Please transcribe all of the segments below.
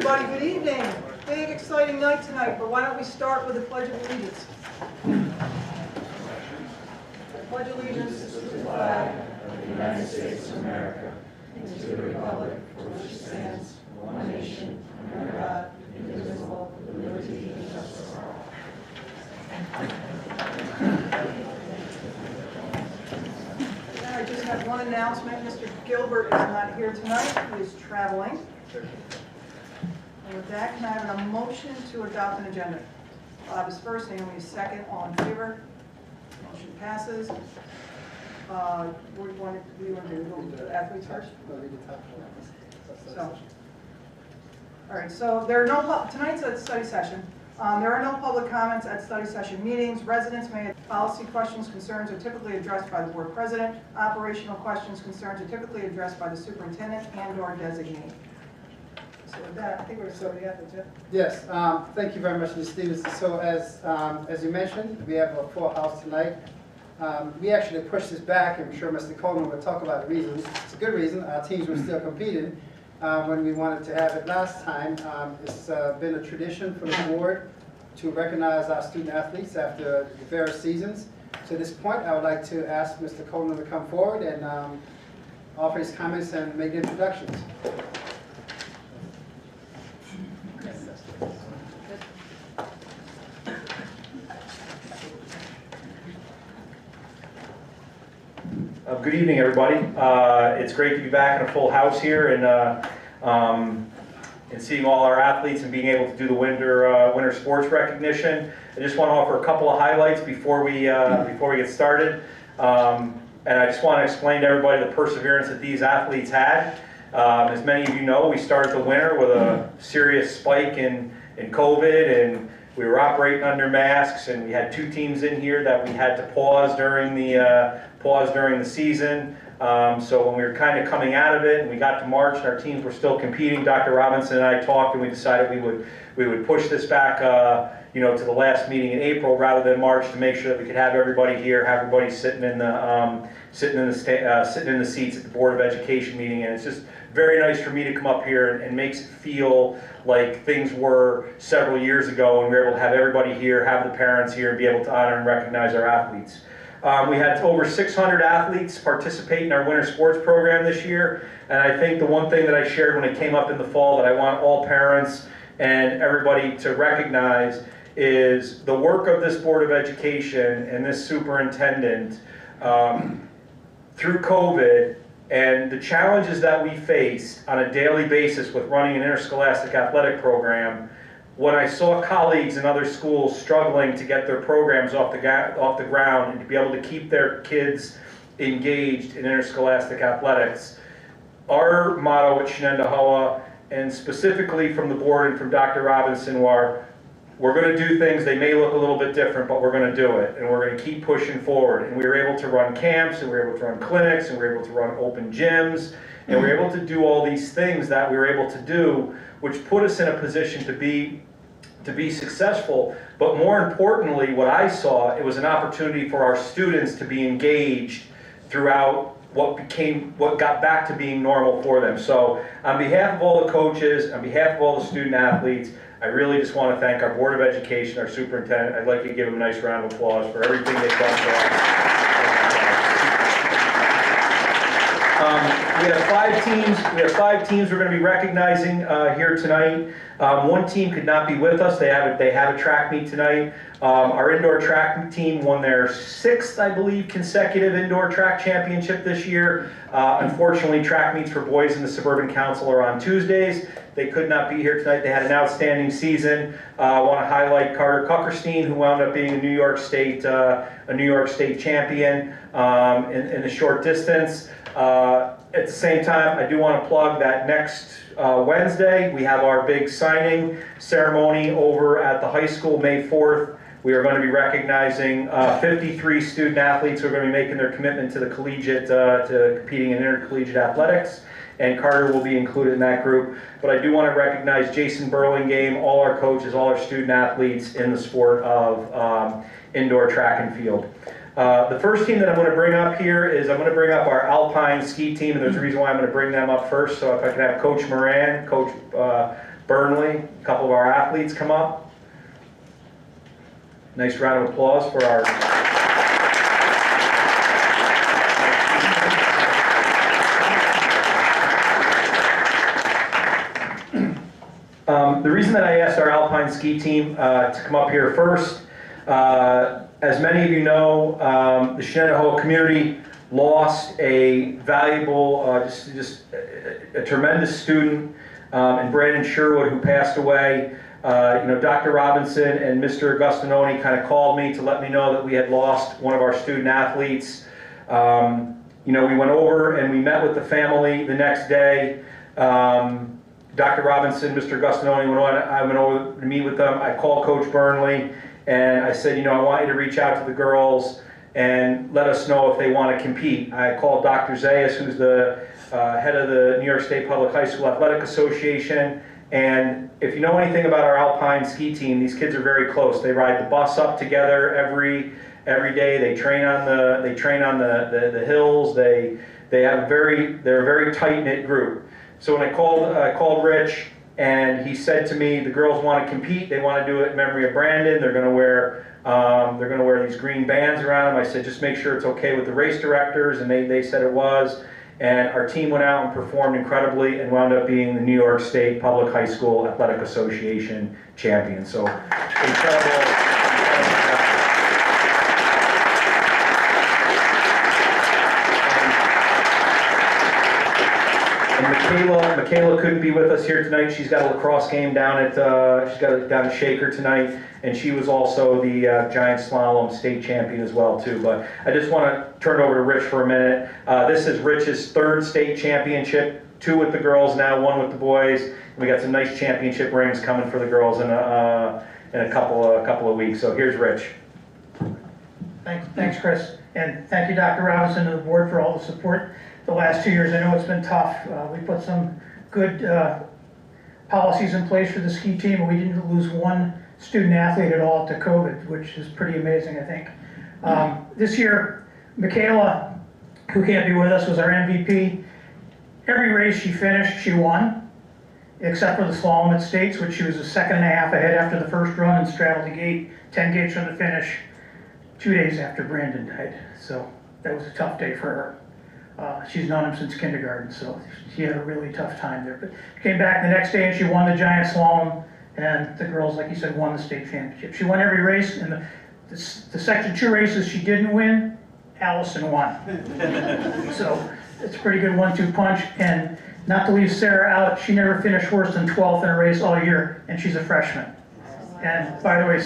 everybody. Good evening. Big, exciting night tonight, but why don't we start with the Pledge of Allegiance? I pledge allegiance to the flag of the United States of America and to the republic for which it stands, one nation, under God, indivisible, with liberty and justice for all. I just have one announcement. Mr. Gilbert is not here tonight. He is traveling. And with that, can I have a motion to adopt an agenda? Bob is first, Naomi is second. All in favor? Motion passes. What do you want to do? The athletes first? So, all right. So there are no tonight's a study session. There are no public comments at study session meetings. Residents may have policy questions, concerns are typically addressed by the board president. Operational questions, concerns are typically addressed by the superintendent and/or designee. So with that, I think we're still together, Jeff. Yes, thank you very much, Ms. Stevenson. So as you mentioned, we have a full house tonight. We actually pushed this back. I'm sure Mr. Coleman will talk about the reasons. It's a good reason. Our teams were still competing when we wanted to have it last time. It's been a tradition for the board to recognize our student athletes after the various seasons. So at this point, I would like to ask Mr. Coleman to come forward and offer his comments and make introductions. Good evening, everybody. It's great to be back in a full house here and seeing all our athletes and being able to do the winter sports recognition. I just want to offer a couple of highlights before we get started. And I just want to explain to everybody the perseverance that these athletes had. As many of you know, we started the winter with a serious spike in COVID, and we were operating under masks, and we had 2 teams in here that we had to pause during the season. So when we were kind of coming out of it and we got to March and our teams were still competing, Dr. Robinson and I talked and we decided we would push this back to the last meeting in April rather than March, to make sure that we could have everybody here, have everybody sitting in the seats at the Board of Education meeting. And it's just very nice for me to come up here and makes it feel like things were several years ago, and we were able to have everybody here, have the parents here, and be able to honor and recognize our athletes. We had over 600 athletes participate in our winter sports program this year, and I think the one thing that I shared when it came up in the fall that I want all parents and everybody to recognize is the work of this Board of Education and this superintendent through COVID and the challenges that we faced on a daily basis with running an interscholastic athletic program. When I saw colleagues in other schools struggling to get their programs off the ground and to be able to keep their kids engaged in interscholastic athletics, our motto at Shenendehowa, and specifically from the board and from Dr. Robinson, we're going to do things, they may look a little bit different, but we're going to do it, and we're going to keep pushing forward. And we were able to run camps, and we were able to run clinics, and we were able to run open gyms, and we were able to do all these things that we were able to do, which put us in a position to be successful. But more importantly, what I saw, it was an opportunity for our students to be engaged throughout what got back to being normal for them. So on behalf of all the coaches, on behalf of all the student athletes, I really just want to thank our Board of Education, our superintendent. I'd like to give them a nice round of applause for everything they've done for us. We have 5 teams. We have 5 teams we're going to be recognizing here tonight. One team could not be with us. They have a track meet tonight. Our indoor track team won their 6th, I believe, consecutive indoor track championship this year. Unfortunately, track meets for boys in the Suburban Council are on Tuesdays. They could not be here tonight. They had an outstanding season. I want to highlight Carter Kuckerstein, who wound up being a New York State champion in the short distance. At the same time, I do want to plug that next Wednesday, we have our big signing ceremony over at the high school, May 4th. We are going to be recognizing 53 student athletes who are going to be making their commitment to the collegiate, to competing in intercollegiate athletics. And Carter will be included in that group. But I do want to recognize Jason Burlingame, all our coaches, all our student athletes in the sport of indoor track and field. The first team that I'm going to bring up here is I'm going to bring up our Alpine ski team, and there's a reason why I'm going to bring them up first. So if I could have Coach Moran, Coach Burnley. A couple of our athletes come up. Nice round of applause for our... The reason that I asked our Alpine ski team to come up here first, as many of you know, the Shenendehowa community lost a valuable, just a tremendous student in Brandon Sherwood, who passed away. Dr. Robinson and Mr. Agostinoni kind of called me to let me know that we had lost one of our student athletes. We went over and we met with the family the next day. Dr. Robinson, Mr. Agostinoni I went over to meet with them. I called Coach Burnley and I said, I want you to reach out to the girls and let us know if they want to compete. I called Dr. Zayas, who's the head of the New York State Public High School Athletic Association. And if you know anything about our Alpine ski team, these kids are very close. They ride the bus up together every day. They train on the hills. They're a very tight-knit group. So when I called Rich, and he said to me, the girls want to compete. They want to do it in memory of Brandon. They're going to wear these green bands around them. I said, just make sure it's okay with the race directors, and they said it was. And our team went out and performed incredibly and wound up being the New York State Public High School Athletic Association champion. So incredible. And Michaela couldn't be with us here tonight. She's got a lacrosse game down at Shaker tonight, and she was also the giant slalom state champion as well too. But I just want to turn it over to Rich for a minute. This is Rich's third state championship, 2 with the girls now, 1 with the boys. And we got some nice championship rings coming for the girls in a couple of weeks. So here's Rich. Thanks, Chris, and thank you, Dr. Robinson, and the board for all the support the last 2 years. I know it's been tough. We put some good policies in place for the ski team, and we didn't lose one student athlete at all to COVID, which is pretty amazing, I think. This year, Michaela, who can't be with us, was our MVP. Every race she finished, she won, except for the slalom at States, which she was a second and a half ahead after the first run and straddled the gate, 10 gates from the finish, 2 days after Brandon died. So that was a tough day for her. She's known him since kindergarten, so she had a really tough time there. But she came back the next day and she won the giant slalom, and the girls, like you said, won the state championship. She won every race, and the section 2 races she didn't win, Allison won. So it's a pretty good 1-2 punch, and not to leave Sarah out, she never finished worse than 12th in a race all year, and she's a freshman. And by the way,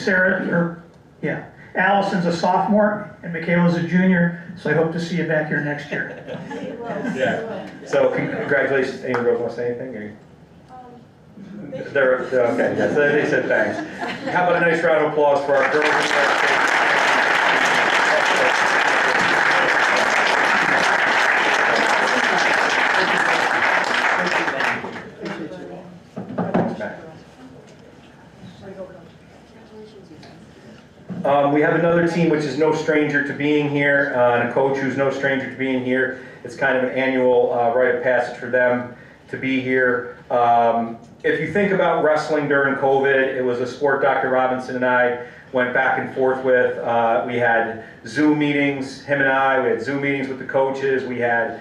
Allison's a sophomore and Michaela's a junior, so I hope to see you back here next year. Yeah. So congratulations. Any girls want to say anything? Or? They're okay. Yeah, so they said thanks. How about a nice round of applause for our girls in New York State? We have another team which is no stranger to being here, and a coach who's no stranger to being here. It's kind of an annual rite of passage for them to be here. If you think about wrestling during COVID, it was a sport Dr. Robinson and I went back and forth with. We had Zoom meetings, him and I. We had Zoom meetings with the coaches. We had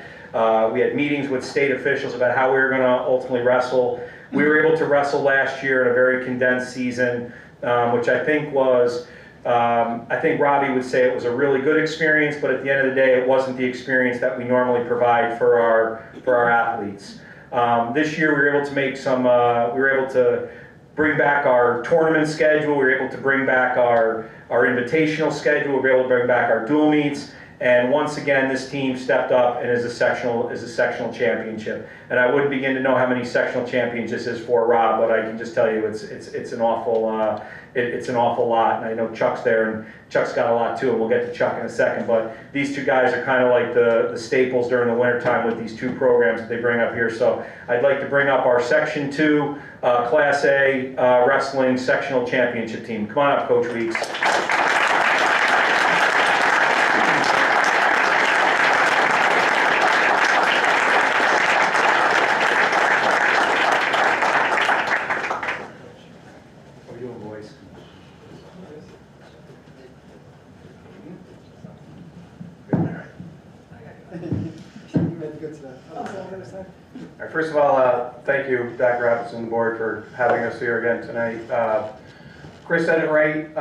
meetings with state officials about how we were going to ultimately wrestle. We were able to wrestle last year in a very condensed season, which I think was. I think Robbie would say it was a really good experience, but at the end of the day, it wasn't the experience that we normally provide for our athletes. This year, we were able to make some. We were able to bring back our tournament schedule. We were able to bring back our invitational schedule. We were able to bring back our dual meets. And once again, this team stepped up and is a sectional championship. And I wouldn't begin to know how many sectional champions this is for Rob, but I can just tell you it's an awful lot. And I know Chuck's there, and Chuck's got a lot too. And we'll get to Chuck in a second. But these two guys are kind of like the staples during the wintertime with these 2 programs that they bring up here. So I'd like to bring up our Section 2 Class A wrestling sectional championship team. Come on up, Coach Weeks. First of all, thank you, Dr. Robinson and the board, for having us here again tonight. Chris said it right.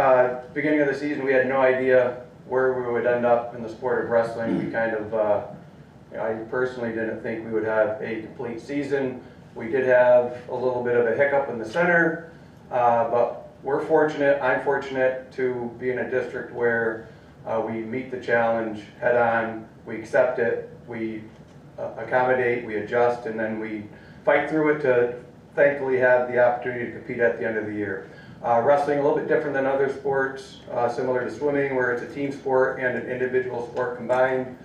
Beginning of the season, we had no idea where we would end up in the sport of wrestling. We kind of, I personally didn't think we would have a complete season. We did have a little bit of a hiccup in the center, but we're fortunate, I'm fortunate to be in a district where we meet the challenge head on, we accept it, we accommodate, we adjust, and then we fight through it to thankfully have the opportunity to compete at the end of the year. Wrestling a little bit different than other sports, similar to swimming, where it's a team sport and an individual sport combined.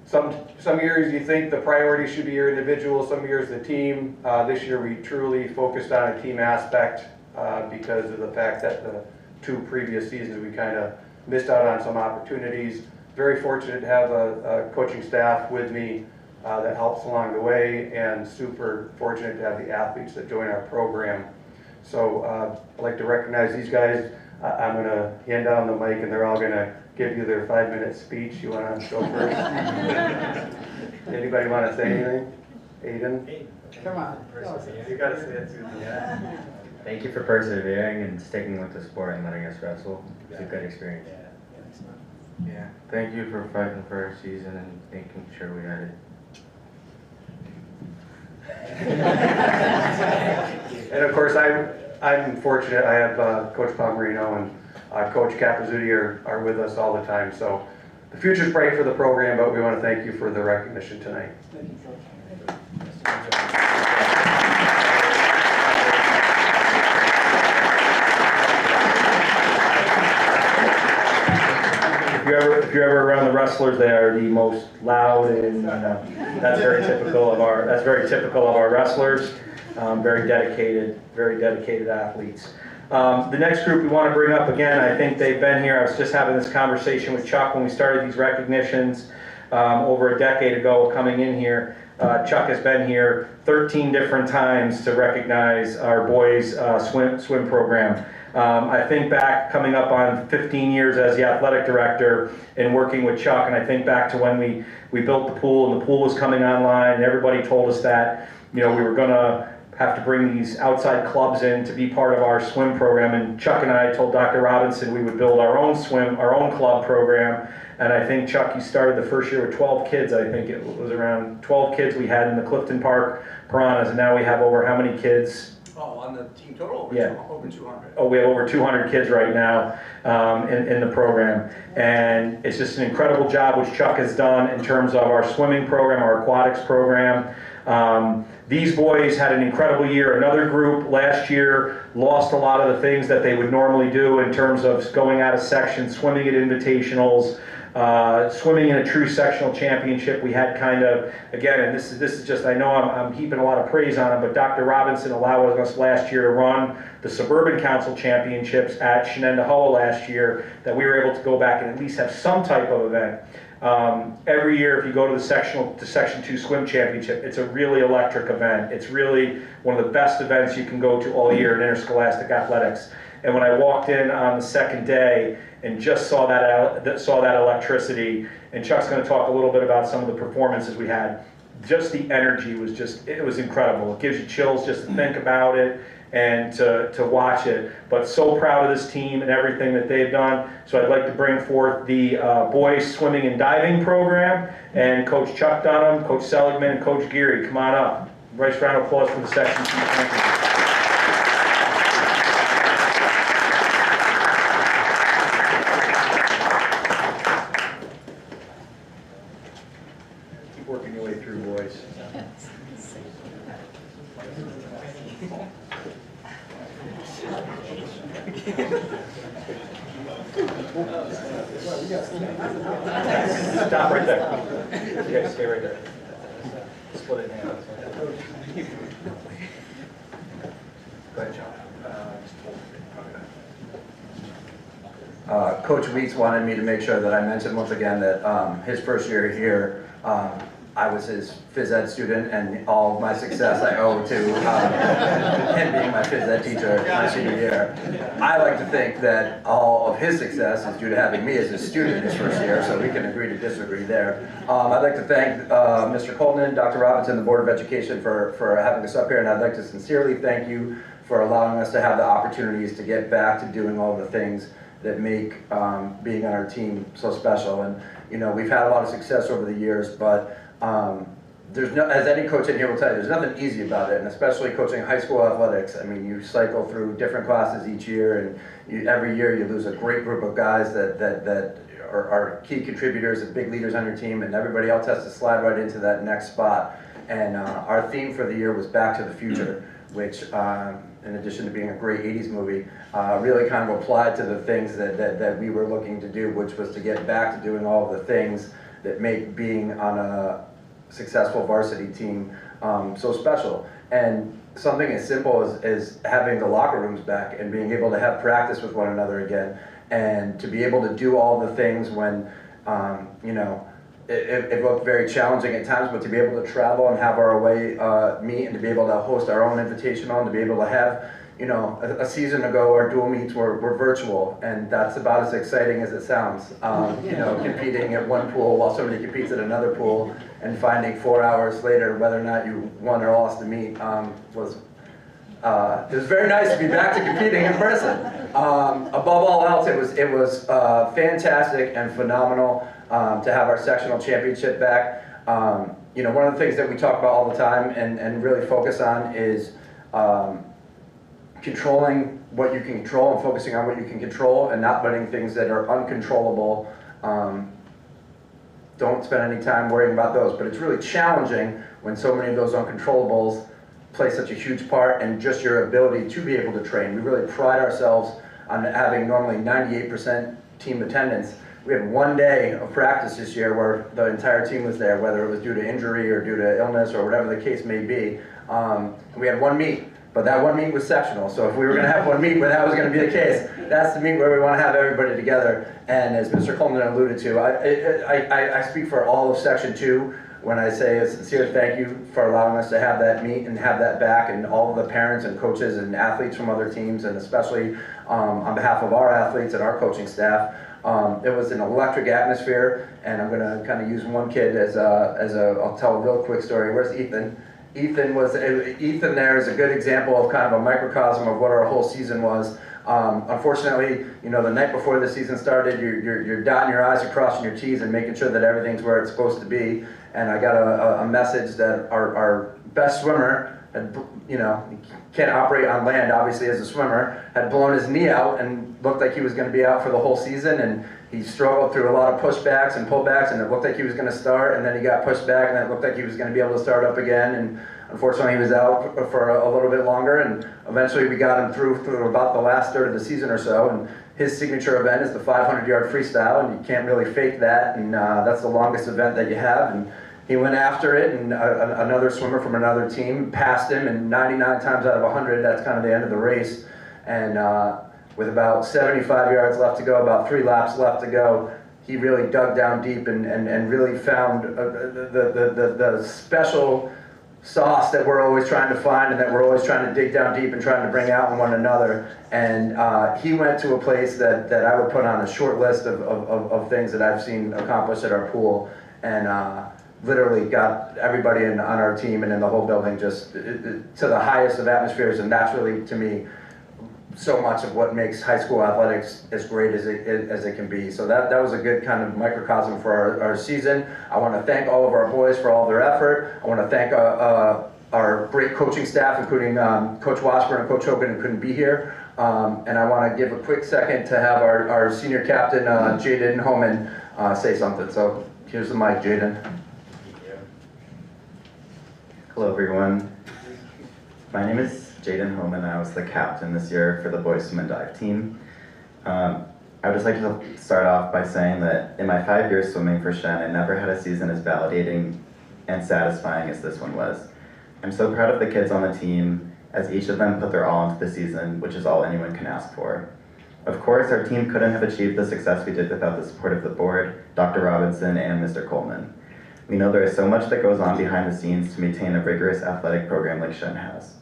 Some years you think the priority should be your individual, some years the team. This year we truly focused on a team aspect because of the fact that the 2 previous seasons we kind of missed out on some opportunities. Very fortunate to have a coaching staff with me that helps along the way, and super fortunate to have the athletes that join our program. So I'd like to recognize these guys. I'm going to hand down the mic and they're all going to give you their 5-minute speech. You want to go first? Anybody want to say anything? Aiden? Come on. You got to say it through the end. Thank you for persevering and sticking with the sport and letting us wrestle. It's a good experience. Yeah, thank you for fighting for our season and making sure we had it. And of course, I'm fortunate. I have Coach Pomerino and Coach Capizzuti are with us all the time. So the future's bright for the program, but we want to thank you for the recognition tonight. Thank you, Coach. If you're ever around the wrestlers, they are the most loud, and that's very typical of our wrestlers. Very dedicated athletes. The next group we want to bring up again, I think they've been here. I was just having this conversation with Chuck when we started these recognitions over a decade ago coming in here. Chuck has been here 13 different times to recognize our boys swim program. I think back, coming up on 15 years as the athletic director and working with Chuck, and I think back to when we built the pool and the pool was coming online, and everybody told us that, you know, we were going to have to bring these outside clubs in to be part of our swim program. And Chuck and I told Dr. Robinson we would build our own club program. And I think, Chuck, you started the first year with 12 kids. I think it was around 12 kids we had in the Clifton Park Piranhas, and now we have over how many kids? Oh, on the team total? Yeah. Over 200. Oh, we have over 200 kids right now in the program. And it's just an incredible job which Chuck has done in terms of our swimming program, our aquatics program. These boys had an incredible year. Another group last year lost a lot of the things that they would normally do in terms of going out of section, swimming at invitationals, swimming in a true sectional championship. We had kind of, again, and this is just, I know I'm heaping a lot of praise on him, but Dr. Robinson allowed us last year to run the Suburban Council Championships at Shenendehowa last year, that we were able to go back and at least have some type of event. Every year, if you go to the Section 2 Swim Championship, it's a really electric event. It's really one of the best events you can go to all year in interscholastic athletics. And when I walked in on the second day and just saw that electricity, and Chuck's going to talk a little bit about some of the performances we had, just the energy was it was incredible. It gives you chills just to think about it and to watch it. But so proud of this team and everything that they've done. So I'd like to bring forth the Boyce Swimming and Diving Program, and Coach Chuck Dunham, Coach Seligman, and Coach Geary. Come on up. Nice round of applause for the Section 2 champions. Keep working your way through, boys. Stop right there. You guys stay right there. Split it in half. Go ahead, John. Coach Weeks wanted me to make sure that I mentioned once again that his first year here, I was his phys ed student, and all of my success I owe to him being being my phys ed teacher my senior year. I like to think that all of his success is due to having me as a student his first year, so we can agree to disagree there. I'd like to thank Mr. Coleman, Dr. Robinson, the Board of Education for having us up here, and I'd like to sincerely thank you for allowing us to have the opportunities to get back to doing all the things that make being on our team so special. And you know, we've had a lot of success over the years, but there's no, as any coach in here will tell you, there's nothing easy about it, and especially coaching high school athletics. I mean, you cycle through different classes each year, and every year you lose a great group of guys that are key contributors and big leaders on your team, and everybody else has to slide right into that next spot. And our theme for the year was Back to the Future, which, in addition to being a great 80s movie, really kind of applied to the things that we were looking to do, which was to get back to doing all of the things that make being on a successful varsity team so special. And something as simple as having the locker rooms back and being able to have practice with one another again, and to be able to do all the things when, you know, it looked very challenging at times, but to be able to travel and have our away meet, and to be able to host our own invitational, and to be able to have, you know, a season ago our dual meets were virtual, and that's about as exciting as it sounds. You know, competing at one pool while somebody competes at another pool, and finding 4 hours later whether or not you won or lost the meet was it was very nice to be back to competing in person. Above all else, it was fantastic and phenomenal to have our sectional championship back. You know, one of the things that we talk about all the time and really focus on is controlling what you can control and focusing on what you can control, and not letting things that are uncontrollable. Don't spend any time worrying about those. But it's really challenging when so many of those uncontrollables play such a huge part in just your ability to be able to train. We really pride ourselves on having normally 98% team attendance. We had one day of practice this year where the entire team was there, whether it was due to injury or due to illness or whatever the case may be. We had one meet, but that one meet was sectional. So if we were going to have one meet where that was going to be the case, that's the meet where we want to have everybody together. And as Mr. Coleman alluded to, I speak for all of Section 2 when I say a sincere thank you for allowing us to have that meet and have that back, and all of the parents and coaches and athletes from other teams, and especially on behalf of our athletes and our coaching staff. It was an electric atmosphere, and I'm going to kind of use one kid I'll tell a real quick story. Where's Ethan? Ethan there is a good example of kind of a microcosm of what our whole season was. Unfortunately, you know, the night before the season started, you're dotting your I's and crossing your T's and making sure that everything's where it's supposed to be. And I got a message that our best swimmer had, you know, can't operate on land obviously as a swimmer, had blown his knee out and looked like he was going to be out for the whole season. And he struggled through a lot of pushbacks and pullbacks, and it looked like he was going to start, and then he got pushed back, and it looked like he was going to be able to start up again. And unfortunately, he was out for a little bit longer, and eventually we got him through about the last third of the season or so. And his signature event is the 500-yard freestyle, and you can't really fake that, and that's the longest event that you have. And he went after it, and another swimmer from another team passed him, and 99 times out of 100, that's kind of the end of the race. And with about 75 yards left to go, about 3 laps left to go, he really dug down deep and really found the special sauce that we're always trying to find, and that we're always trying to dig down deep and trying to bring out in one another. And he went to a place that I would put on a short list of things that I've seen accomplished at our pool, and literally got everybody on our team and in the whole building just to the highest of atmospheres. And that's really, to me, so much of what makes high school athletics as great as it can be. So that was a good kind of microcosm for our season. I want to thank all of our boys for all their effort. I want to thank our great coaching staff, including Coach Washburn and Coach Hogan, who couldn't be here. And I want to give a quick second to have our senior captain, Jaden Homan, say something. So here's the mic, Jaden. Hello everyone. My name is Jaden Homan. I was the captain this year for the Boys Swim and Dive team. I would just like to start off by saying that in my 5 years swimming for Shen, I never had a season as validating and satisfying as this one was. I'm so proud of the kids on the team, as each of them put their all into the season, which is all anyone can ask for. Of course, our team couldn't have achieved the success we did without the support of the board, Dr. Robinson, and Mr. Coleman. We know there is so much that goes on behind the scenes to maintain a rigorous athletic program like Shen has.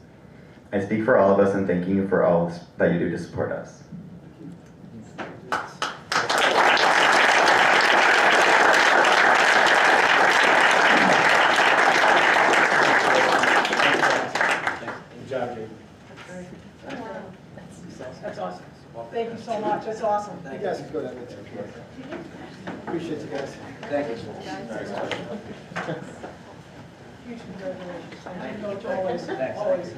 I speak for all of us in thanking you for all that you do to support us. Good job, Jay. That's awesome. Thank you so much, that's awesome. You guys can go that way too. Appreciate you guys. Thank you. Huge congratulations. Thank you, Coach, always, always.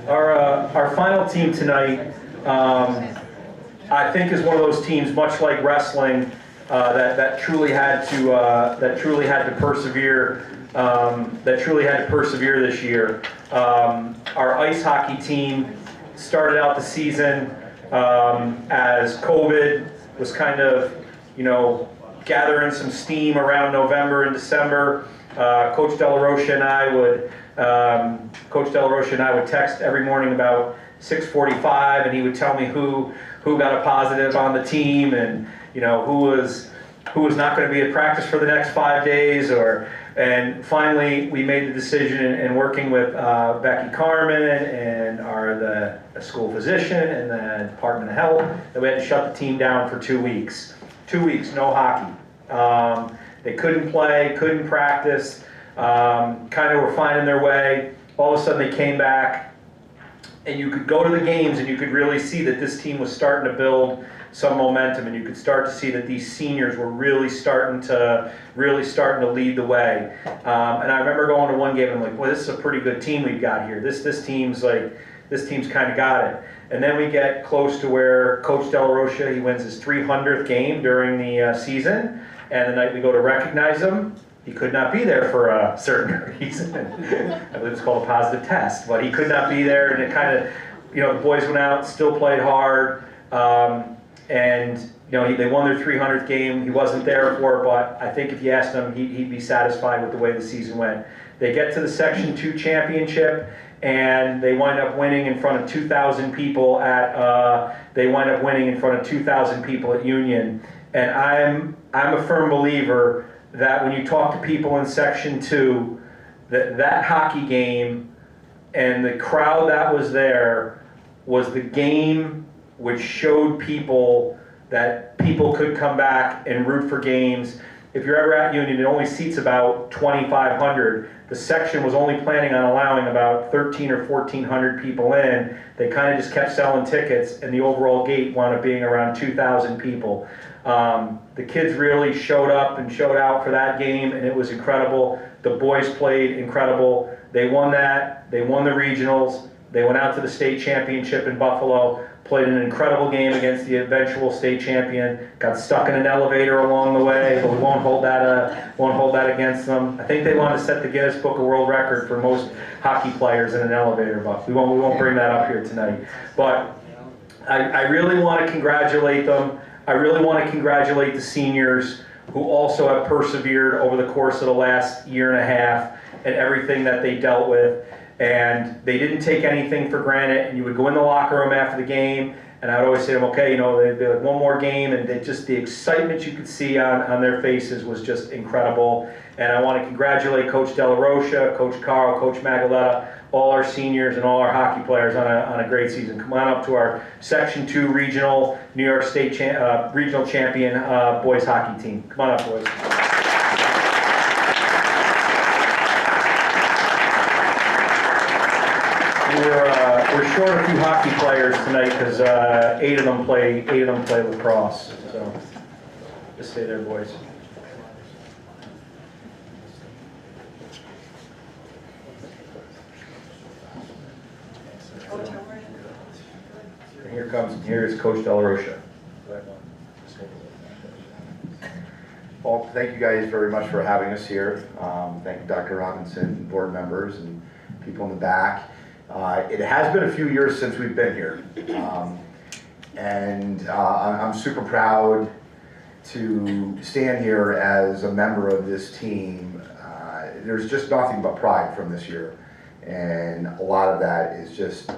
Our final team tonight, I think is one of those teams, much like wrestling, that truly had to persevere. That truly had to persevere this year. Our ice hockey team started out the season as COVID was kind of, gathering some steam around November and December. Coach De La Rocha and I would text every morning about 6:45, and he would tell me who got a positive on the team, and who was not going to be at practice for the next 5 days, and finally we made the decision in working with Becky Carmen and the school physician and the Department of Health that we had to shut the team down for 2 weeks. 2 weeks, no hockey. They couldn't play, couldn't practice, kind of were finding their way. All of a sudden they came back, and you could go to the games and you could really see that this team was starting to build some momentum, and you could start to see that these seniors were really starting to lead the way. And I remember going to one game and I'm like, well, this is a pretty good team we've got here. This team's kind of got it. And then we get close to where Coach De La Rocha, he wins his 300th game during the season, and the night we go to recognize him, he could not be there for a certain reason. I believe it's called a positive test, but he could not be there, and it kind of, the boys went out, still played hard, and they won their 300th game. He wasn't there for it, but I think if you asked him, he'd be satisfied with the way the season went. They get to the Section 2 championship, and they wind up winning in front of 2,000 people at Union. And I'm a firm believer that when you talk to people in Section 2, that hockey game and the crowd that was there was the game which showed people that people could come back and root for games. If you're ever at Union, it only seats about 2,500. The section was only planning on allowing about 1,300 or 1,400 people in. They kind of just kept selling tickets, and the overall gate wound up being around 2,000 people. The kids really showed up and showed out for that game, and it was incredible. The boys played incredible. They won that. They won the regionals. They went out to the state championship in Buffalo, played an incredible game against the eventual state champion, got stuck in an elevator along the way, but we won't hold that against them. I think they want to set the Guinness Book of World Record for most hockey players in an elevator, but we won't bring that up here tonight. But I really want to congratulate them. I really want to congratulate the seniors who also have persevered over the course of the last year and a half and everything that they dealt with. And they didn't take anything for granted. And you would go in the locker room after the game, and I would always say to them, okay, they'd be like, one more game, and just the excitement you could see on their faces was just incredible. And I want to congratulate Coach De La Rocha, Coach Carl, Coach Magaletta, all our seniors and all our hockey players on a great season. Come on up to our Section 2 regional New York State regional champion boys hockey team. Come on up, boys. We're short a few hockey players tonight because 8 of them play lacrosse. So just stay there, boys. And here is Coach De La Rocha. Well, thank you guys very much for having us here. Thank you, Dr. Robinson, board members, and people in the back. It has been a few years since we've been here, and I'm super proud to stand here as a member of this team. There's just nothing but pride from this year, and a lot of that is just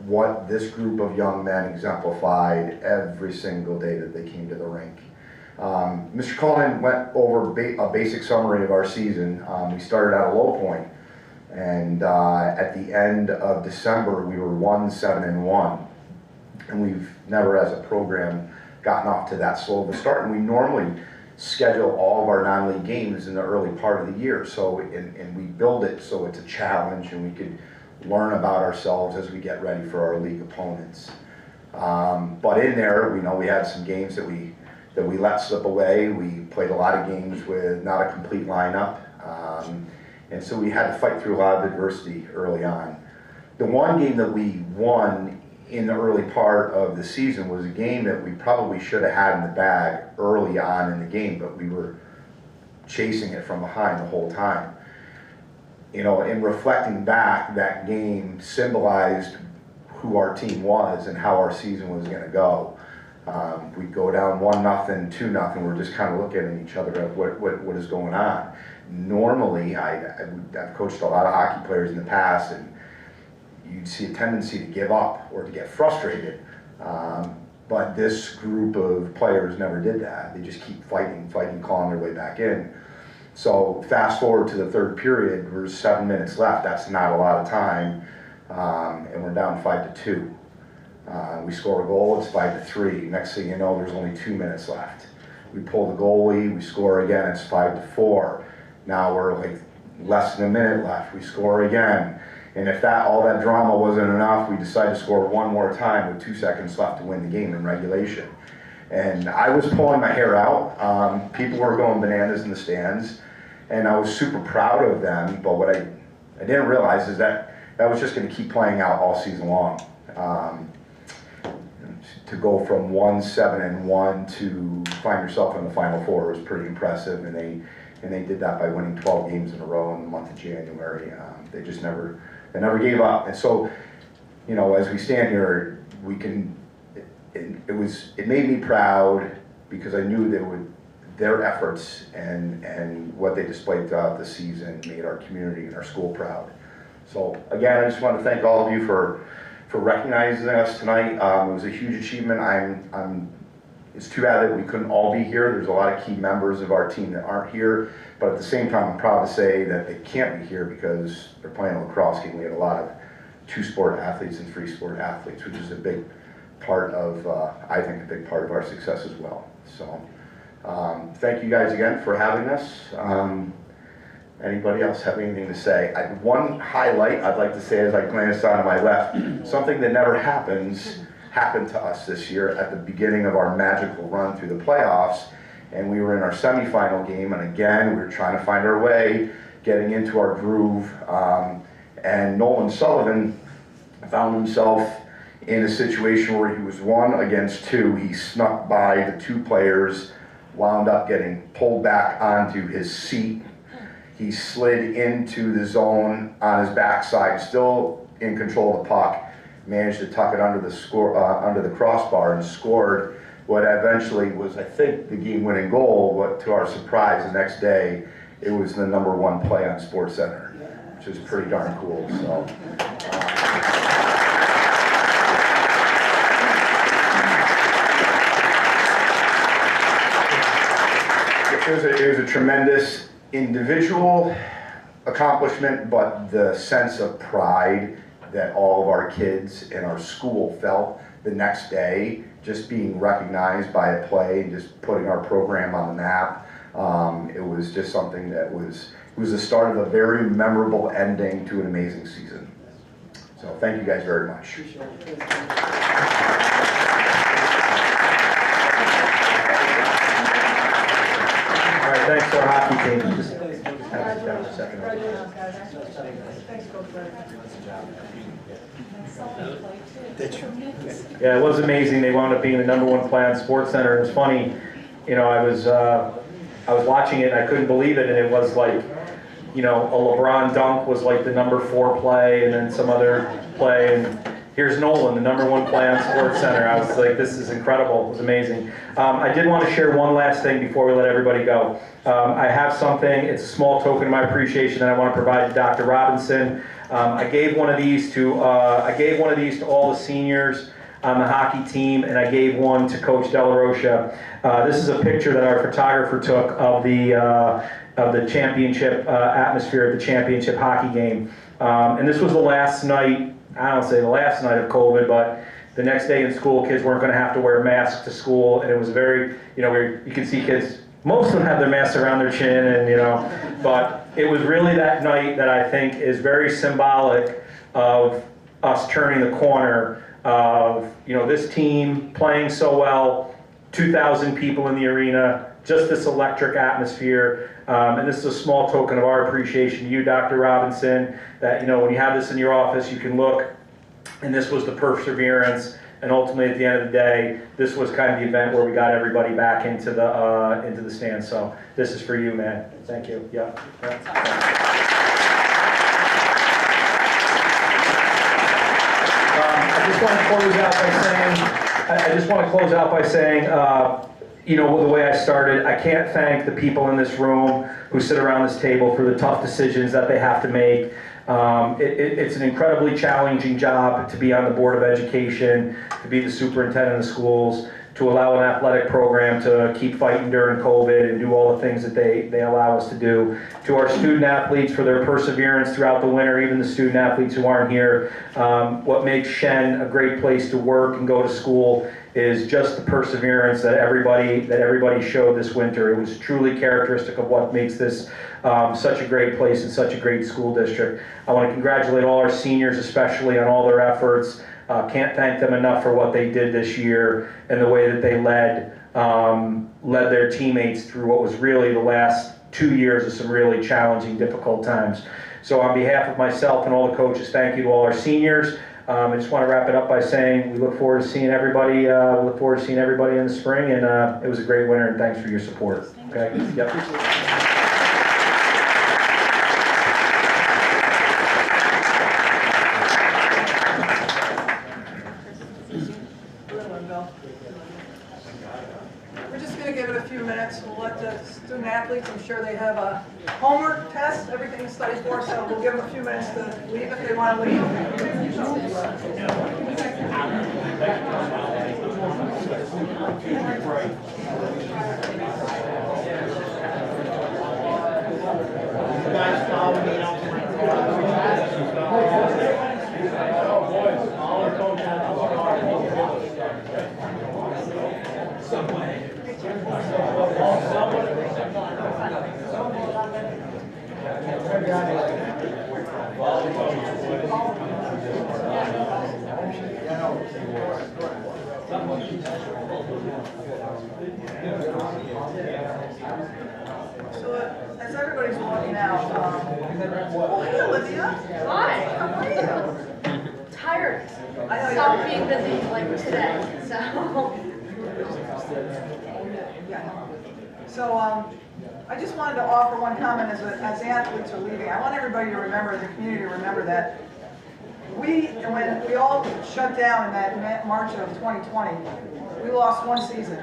what this group of young men exemplified every single day that they came to the rink. Mr. Cullen went over a basic summary of our season. We started at a low point, and at the end of December, we were 1-7-1, and we've never, as a program, gotten off to that slow of a start. And we normally schedule all of our non-league games in the early part of the year, so and we build it so it's a challenge, and we could learn about ourselves as we get ready for our league opponents. But in there, we know we had some games that we let slip away. We played a lot of games with not a complete lineup, and so we had to fight through a lot of adversity early on. The one game that we won in the early part of the season was a game that we probably should have had in the bag early on in the game, but we were chasing it from behind the whole time. You know, in reflecting back, that game symbolized who our team was and how our season was going to go. We go down 1-0, 2-0. We're just kind of looking at each other at what is going on. Normally, I've coached a lot of hockey players in the past, and you'd see a tendency to give up or to get frustrated. But this group of players never did that. They just keep fighting, clawing their way back in. So fast forward to the third period, there's 7 minutes left. That's not a lot of time, and we're down 5-2. We score a goal, it's 5-3. Next thing you know, there's only 2 minutes left. We pull the goalie, we score again, it's 5-4. Now we're like less than a minute left, we score again. And if all that drama wasn't enough, we decide to score one more time with 2 seconds left to win the game in regulation. And I was pulling my hair out. People were going bananas in the stands, and I was super proud of them. But what I didn't realize is that was just going to keep playing out all season long. To go from 1-7-1 to find yourself in the Final Four was pretty impressive, and they did that by winning 12 games in a row in the month of January. They just never gave up. And so, you know, as we stand here, we can. It made me proud because I knew their efforts and what they displayed throughout the season made our community and our school proud. So again, I just want to thank all of you for recognizing us tonight. It was a huge achievement. It's too bad that we couldn't all be here. There's a lot of key members of our team that aren't here, but at the same time, I'm proud to say that they can't be here because they're playing a lacrosse game. We had a lot of two-sport athletes and three-sport athletes, which is a big part of, I think, a big part of our success as well. So, thank you guys again for having us. Anybody else have anything to say? One highlight I'd like to say as I glance down to my left, something that never happened to us this year at the beginning of our magical run through the playoffs, and we were in our semifinal game, and again, we were trying to find our way, getting into our groove, and Nolan Sullivan found himself in a situation where he was 1 against 2. He snuck by the 2 players, wound up getting pulled back onto his seat. He slid into the zone on his backside, still in control of the puck, managed to tuck it under the crossbar and scored what eventually was, I think, the game-winning goal. But to our surprise, the next day, it was the #1 play on SportsCenter, which is pretty darn cool. So. It was a tremendous individual accomplishment, but the sense of pride that all of our kids and our school felt the next day, just being recognized by a play and just putting our program on the map, it was just something that was the start of a very memorable ending to an amazing season. So thank you guys very much. Thanks to our hockey team. Just yeah, it was amazing. They wound up being the #1 play on SportsCenter. It was funny, you know, I was watching it and I couldn't believe it, and it was like, you know, a LeBron dunk was like the #4 play, and then some other play, and here's Nolan, the #1 play on SportsCenter. I was like, this is incredible. It was amazing. I did want to share one last thing before we let everybody go. I have something, it's a small token of my appreciation that I want to provide to Dr. Robinson. I gave one of these to all the seniors on the hockey team, and I gave one to Coach Delarocha. This is a picture that our photographer took of the championship atmosphere at the championship hockey game. And this was the last night, I don't say the last night of COVID, but the next day in school, kids weren't going to have to wear masks to school, and it was very, you can see kids, most of them have their masks around their chin, and but it was really that night that I think is very symbolic of us turning the corner of, this team playing so well, 2,000 people in the arena, just this electric atmosphere. And this is a small token of our appreciation to you, Dr. Robinson, that, when you have this in your office, you can look, and this was the perseverance. And ultimately, at the end of the day, this was kind of the event where we got everybody back into the stands. So this is for you, man. Thank you. Yeah. I just want to close out by saying, the way I started, I can't thank the people in this room who sit around this table for the tough decisions that they have to make. It's an incredibly challenging job to be on the Board of Education, to be the superintendent of schools, to allow an athletic program to keep fighting during COVID and do all the things that they allow us to do. To our student athletes for their perseverance throughout the winter, even the student athletes who aren't here. What makes Shen a great place to work and go to school is just the perseverance that everybody showed this winter. It was truly characteristic of what makes this such a great place and such a great school district. I want to congratulate all our seniors, especially on all their efforts. Can't thank them enough for what they did this year and the way that they led their teammates through what was really the last 2 years of some really challenging, difficult times. So on behalf of myself and all the coaches, thank you to all our seniors. I just want to wrap it up by saying we look forward to seeing everybody. In the spring, and it was a great winter. And thanks for your support. Okay. Yep. We're just going to give it a few minutes. We'll let the student athletes, I'm sure they have a homework test, everything to study for, so we'll give them a few minutes to leave if they want to leave. So as everybody's walking out, oh, hey Olivia. Hi. How are you? Tired. I know Stop being busy like today, so. Yeah. So I just wanted to offer one comment as the athletes are leaving. I want everybody to remember, the community to remember that when we all shut down in that March of 2020, we lost one season.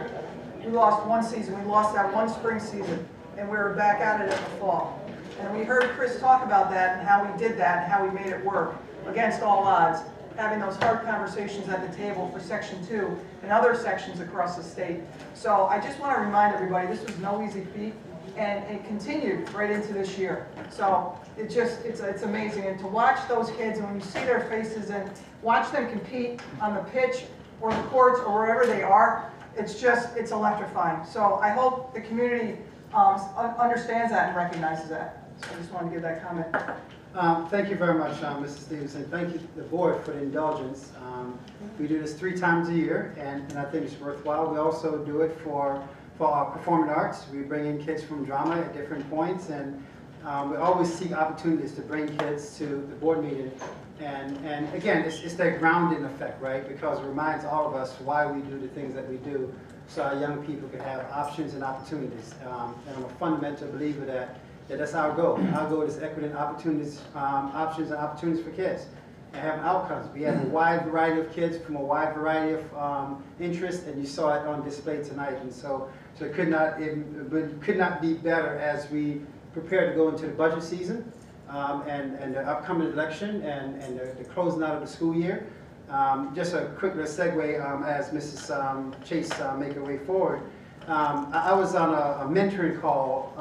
We lost one season. We lost that one spring season, and we were back at it in the fall. And we heard Chris talk about that and how we did that and how we made it work against all odds, having those hard conversations at the table for Section 2 and other sections across the state. So I just want to remind everybody, this was no easy feat, and it continued right into this year. So it's amazing. And to watch those kids, and when you see their faces and watch them compete on the pitch or the courts or wherever they are, it's electrifying. So I hope the community understands that and recognizes that. So I just wanted to give that comment. Thank you very much, Mrs. Stevenson. Thank you, the board, for the indulgence. We do this 3 times a year, and I think it's worthwhile. We also do it for our performing arts. We bring in kids from drama at different points, and we always seek opportunities to bring kids to the board meeting. And again, it's that grounding effect, right? Because it reminds all of us why we do the things that we do, so our young people can have options and opportunities. And I'm a fundamental believer that that's our goal. Our goal is equity and opportunities, options and opportunities for kids, and have outcomes. We have a wide variety of kids from a wide variety of interests, and you saw it on display tonight. And so it could not be better as we prepare to go into the budget season and the upcoming election and the closing out of the school year. Just a quick little segue as Mrs. Chase make her way forward. I was on a mentoring call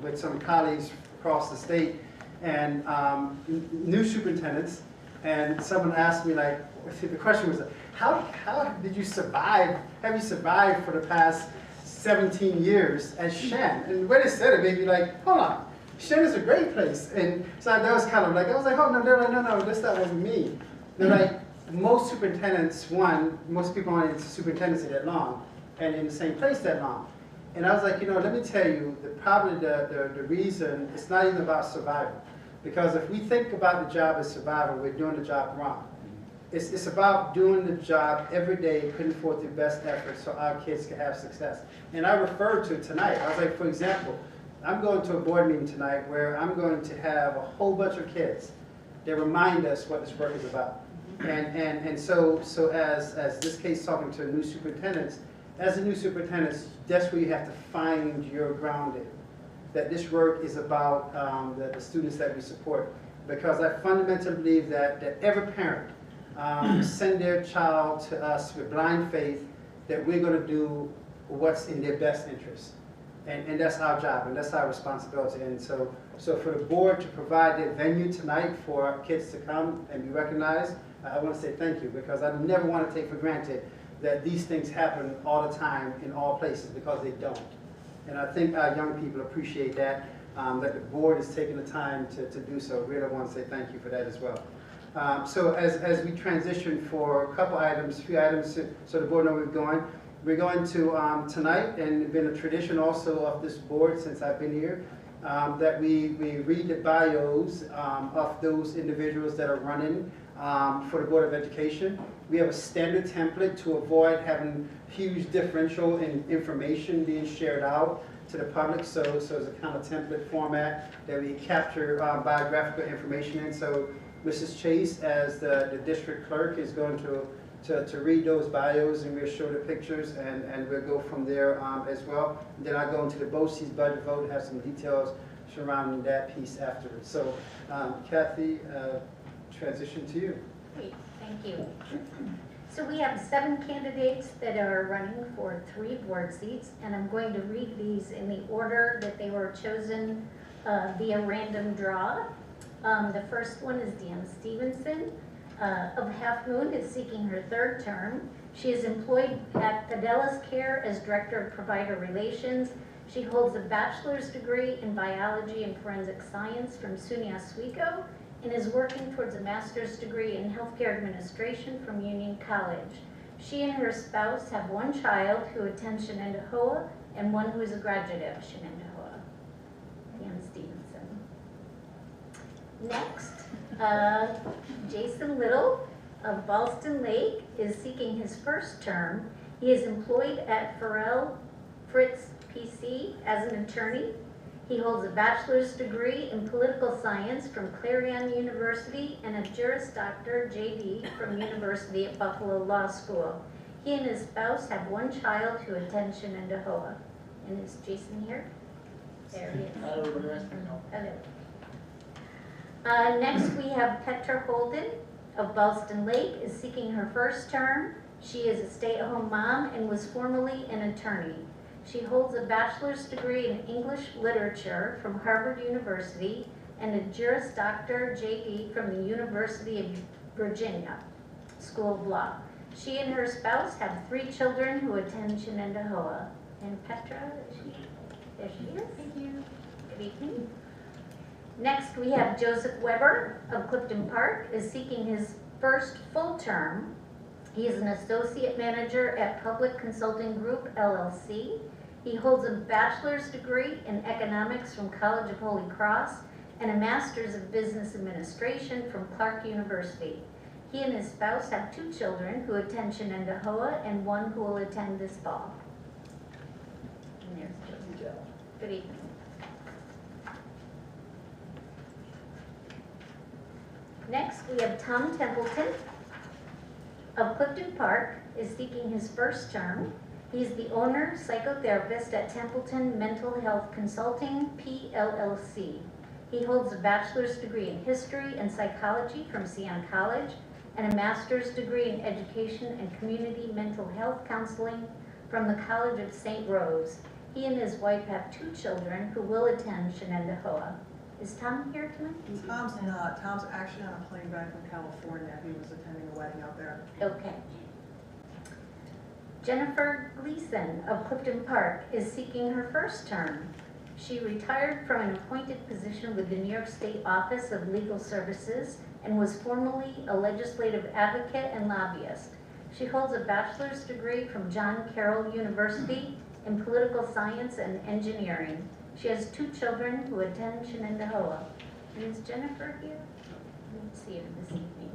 with some colleagues across the state and new superintendents, and someone asked me, like, the question was, how did you survive, have you survived for the past 17 years at Shen? And when they said it, made me like, hold on, Shen is a great place. And so that was kind of like, I was like, oh no, they're like, no, this that wasn't me. They're like, most superintendents, most people aren't into superintendency that long and in the same place that long. And I was like, let me tell you, probably the reason, it's not even about survival. Because if we think about the job as survival, we're doing the job wrong. It's about doing the job every day, putting forth your best effort so our kids can have success. And I referred to tonight, I was like, for example, I'm going to a board meeting tonight where I'm going to have a whole bunch of kids that remind us what this work is about. And so as this case talking to new superintendents, as a new superintendent, that's where you have to find your grounding. That this work is about the students that we support. Because I fundamentally believe that every parent send their child to us with blind faith that we're going to do what's in their best interest. And that's our job, and that's our responsibility. And so for the board to provide that venue tonight for our kids to come and be recognized, I want to say thank you, because I never want to take for granted that these things happen all the time in all places, because they don't. And I think our young people appreciate that, that the board is taking the time to do so. Really want to say thank you for that as well. So as we transition for a couple items, few items, so the board knows we're going to tonight, and it's been a tradition also of this board since I've been here, that we read the bios of those individuals that are running for the Board of Education. We have a standard template to avoid having huge differential in information being shared out to the public. So it's a kind of template format that we capture biographical information in. So Mrs. Chase, as the district clerk, is going to read those bios, and we'll show the pictures, and we'll go from there as well. And then I'll go into the Boces budget vote and have some details surrounding that piece afterwards. So Kathy, transition to you. Great, thank you. So we have 7 candidates that are running for 3 board seats, and I'm going to read these in the order that they were chosen via random draw. The first one is Deanna Stevenson of Half Moon, is seeking her 3rd term. She is employed at Fidelis Care as Director of Provider Relations. She holds a bachelor's degree in biology and forensic science from SUNY Oswego, and is working towards a master's degree in healthcare administration from Union College. She and her spouse have 1 child who attends Shenendehowa and 1 who is a graduate of Shenendehowa. Deanna Stevenson. Next, Jason Little of Ballston Lake is seeking his 1st term. He is employed at Farrell Fritz PC as an attorney. He holds a bachelor's degree in political science from Clarion University and a Juris Doctor, JD, from University at Buffalo Law School. He and his spouse have 1 child who attends Shenendehowa. And is Jason here? There he is. Hello. Next, we have Petra Holden of Ballston Lake, is seeking her 1st term. She is a stay-at-home mom and was formerly an attorney. She holds a bachelor's degree in English literature from Harvard University and a Juris Doctor, JD, from the University of Virginia School of Law. She and her spouse have 3 children who attend Shenendehowa. And Petra, there she is. Thank you. Good evening. Next, we have Joseph Weber of Clifton Park, is seeking his 1st full term. He is an associate manager at Public Consulting Group, LLC. He holds a bachelor's degree in economics from College of Holy Cross and a master's of business administration from Clark University. He and his spouse have 2 children who attend Shenendehowa and 1 who will attend this fall. And there's Joseph. Good evening. Next, we have Tom Templeton of Clifton Park, is seeking his 1st term. He's the owner, psychotherapist at Templeton Mental Health Consulting, PLLC. He holds a bachelor's degree in history and psychology from Seon College. and a master's degree in education and community mental health counseling from the College of St. Rose. He and his wife have 2 children who will attend Shenendehowa. Is Tom here tonight? Tom's not. Tom's actually on a plane back from California. He was attending a wedding out there. Okay. Jennifer Gleason of Clifton Park is seeking her first term. She retired from an appointed position with the New York State Office of Legal Services and was formerly a legislative advocate and lobbyist. She holds a bachelor's degree from John Carroll University in political science and engineering. She has 2 children who attend Shenendehowa. Is Jennifer here? I didn't see her this evening.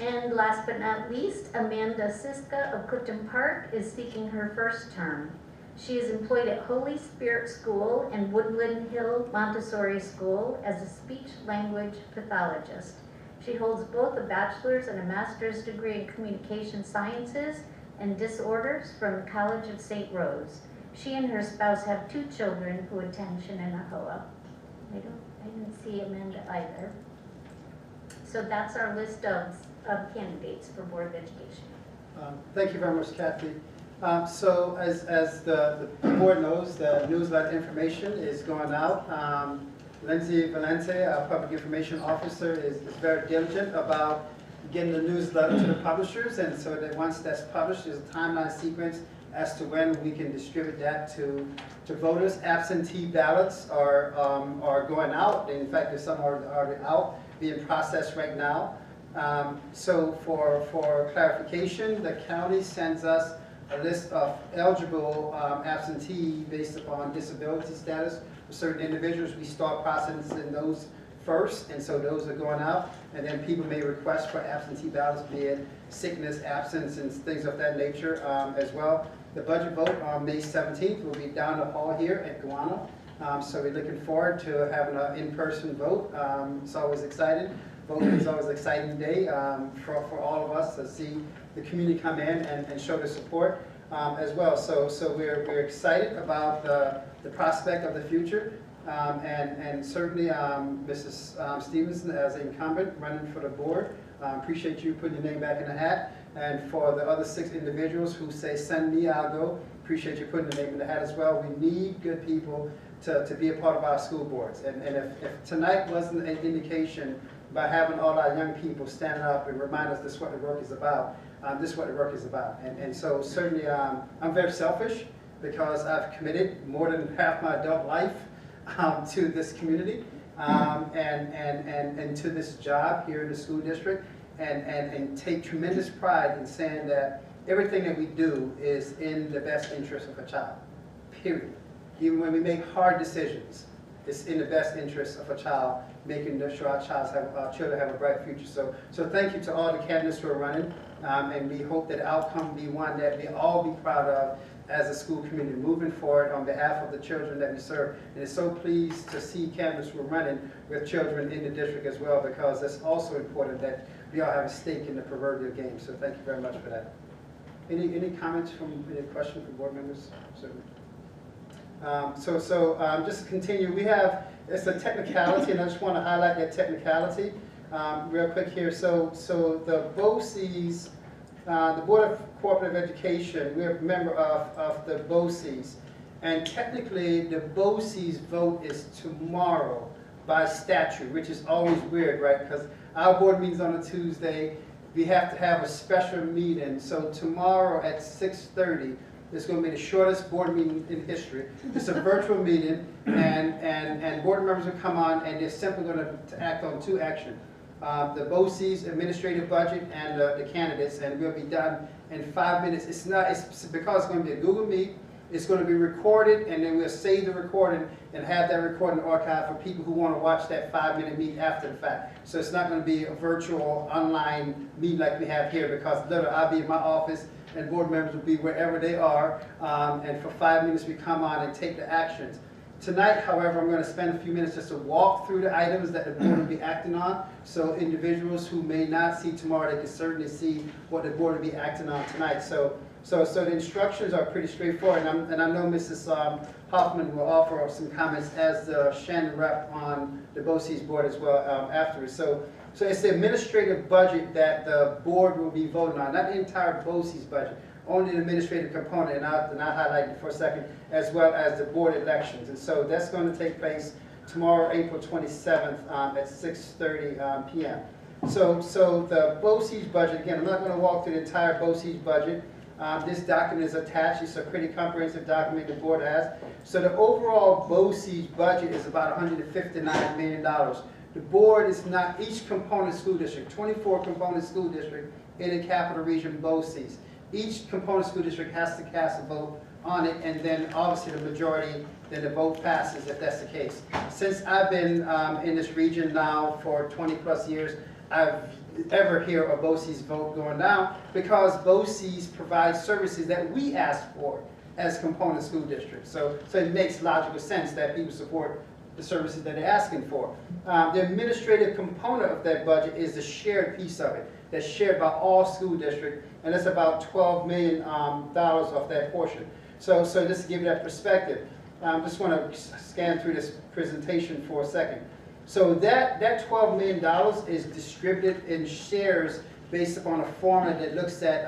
And last but not least, Amanda Siska of Clifton Park is seeking her first term. She is employed at Holy Spirit School and Woodland Hill Montessori School as a speech-language pathologist. She holds both a bachelor's and a master's degree in communication sciences and disorders from the College of St. Rose. She and her spouse have 2 children who attend Shenendehowa. I didn't see Amanda either. So that's our list of candidates for Board of Education. Thank you very much, Kathy. So as the board knows, the newsletter information is going out. Lindsay Valente, our public information officer, is very diligent about getting the newsletter to the publishers, and so that once that's published, there's a timeline sequence as to when we can distribute that to voters. Absentee ballots are going out. In fact, there's some already out, being processed right now. So for clarification, the county sends us a list of eligible absentee based upon disability status. For certain individuals, we start processing those first, and so those are going out. And then people may request for absentee ballots, be it sickness, absence, and things of that nature as well. The budget vote on May 17th will be down the hall here at Guana. So we're looking forward to having an in-person vote. It's always exciting. Voting is always an exciting day for all of us to see the community come in and show the support as well. So we're excited about the prospect of the future. And certainly Mrs. Stevenson, as an incumbent running for the board, appreciate you putting your name back in the hat. And for the other 6 individuals who say, send me, I'll go, appreciate you putting your name in the hat as well. We need good people to be a part of our school boards. And if tonight wasn't an indication by having all our young people stand up and remind us this is what the work is about, this is what the work is about. And so certainly I'm very selfish because I've committed more than half my adult life to this community and to this job here in the school district, and take tremendous pride in saying that everything that we do is in the best interest of a child, period. Even when we make hard decisions, it's in the best interest of a child, making sure our children have a bright future. So thank you to all the candidates who are running, and we hope that the outcome be one that we all be proud of as a school community moving forward on behalf of the children that we serve. And it's so pleased to see candidates who are running with children in the district as well, because it's also important that we all have a stake in the proverbial game. So thank you very much for that. Any comments any questions from board members? Certainly. Just to continue, it's a technicality, and I just want to highlight that technicality real quick here. So the Boces, the Board of Cooperative Education, we're a member of the Boces, and technically the Boces vote is tomorrow by statute, which is always weird, right? Because our board meetings on a Tuesday, we have to have a special meeting. So tomorrow at 6:30, it's going to be the shortest board meeting in history. It's a virtual meeting, and board members will come on, and they're simply going to act on 2 actions. The BOCES administrative budget and the candidates, and we'll be done in 5 minutes. It's because it's going to be a Google Meet. It's going to be recorded, and then we'll save the recording and have that recording archived for people who want to watch that 5-minute meet after the fact. So it's not going to be a virtual online meet like we have here, because literally I'll be in my office and board members will be wherever they are, and for 5 minutes we come on and take the actions. Tonight, however, I'm going to spend a few minutes just to walk through the items that the board will be acting on, so individuals who may not see tomorrow, they can certainly see what the board will be acting on tonight. So the instructions are pretty straightforward, and I know Mrs. Hoffman will offer some comments as the Shannon rep on the Boces board as well afterwards. So it's the administrative budget that the board will be voting on, not the entire Boces budget, only the administrative component, and I'll highlight it for a second, as well as the board elections. And so that's going to take place tomorrow, April 27th at 6:30 p.m. So the Boces budget, again, I'm not going to walk through the entire Boces budget. This document is attached. It's a pretty comprehensive document the board has. So the overall Boces budget is about $159 million. The board is not each component school district, 24 component school district in the capital region Boces. Each component school district has to cast a vote on it, and then obviously the majority, then the vote passes if that's the case. Since I've been in this region now for 20 plus years, I've ever hear a Boces vote going down because Boces provides services that we ask for as component school districts. So it makes logical sense that people support the services that they're asking for. The administrative component of that budget is the shared piece of it that's shared by all school districts, and that's about $12 million of that portion. So just to give you that perspective, just want to scan through this presentation for a second. So that $12 million is distributed in shares based upon a formula that looks at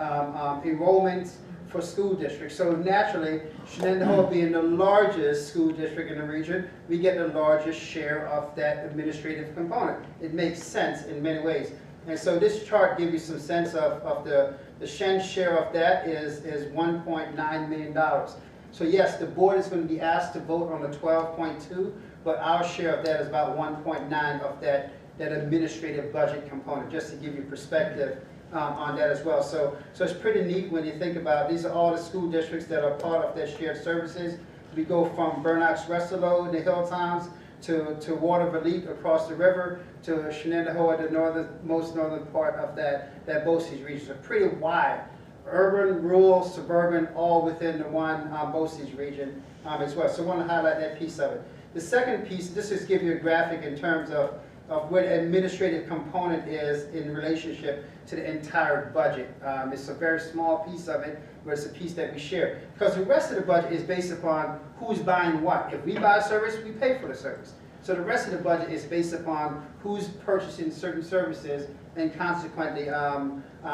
enrollments for school districts. So naturally, Shenendehowa being the largest school district in the region, we get the largest share of that administrative component. It makes sense in many ways. And so this chart gives you some sense of the Shen share of that is $1.9 million. So yes, the board is going to be asked to vote on the 12.2, but our share of that is about 1.9 of that administrative budget component, just to give you perspective on that as well. So it's pretty neat when you think about, these are all the school districts that are part of that shared services. We go from Burnock's Westerlo in the hill towns to Waterville across the river to Shenendehowa, the most northern part of that Boces region. So pretty wide, urban, rural, suburban, all within the one Boces region as well. So I want to highlight that piece of it. The second piece, this just gives you a graphic in terms of what administrative component is in relationship to the entire budget. It's a very small piece of it, but it's a piece that we share. Because the rest of the budget is based upon who's buying what. If we buy a service, we pay for the service. So the rest of the budget is based upon who's purchasing certain services and consequently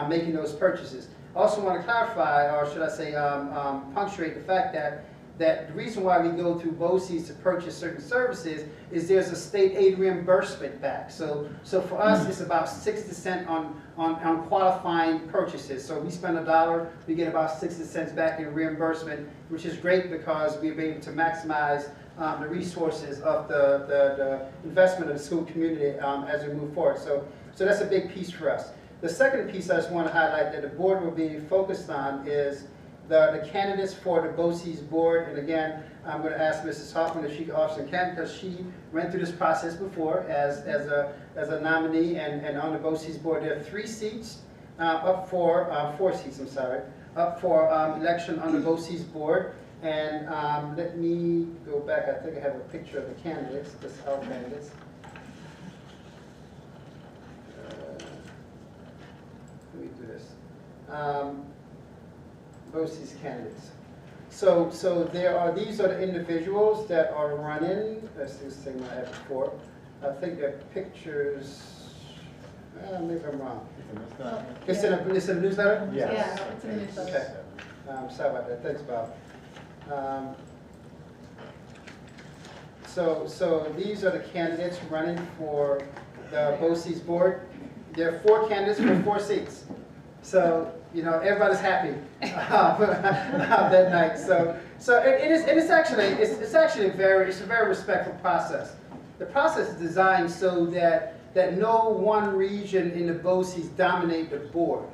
making those purchases. I also want to clarify, or should I say punctuate the fact that the reason why we go through Boces to purchase certain services is there's a state aid reimbursement back. So for us, it's about 60 cents on qualifying purchases. So we spend $1, we get about 60 cents back in reimbursement, which is great because we're able to maximize the resources of the investment of the school community as we move forward. So that's a big piece for us. The second piece I just want to highlight that the board will be focused on is the candidates for the Boces board. And again, I'm going to ask Mrs. Hoffman if she can offer some candidates, because she went through this process before as a nominee and on the Boces board. There are 3 seats up for, 4 seats, I'm sorry, up for election on the Boces board. And let me go back. I think I have a picture of the candidates, our candidates. Let me do this. Boces candidates. So these are the individuals that are running. Let's see this thing I had before. I think they're pictures. Maybe I'm wrong. It's in a newsletter? Yes. Yeah, it's in the newsletter. Okay. Sorry about that. Thanks, Bob. So these are the candidates running for the Boces board. There are 4 candidates for 4 seats. So everybody's happy that night. So it's actually a very respectful process. The process is designed so that no one region in the Boces dominate the board.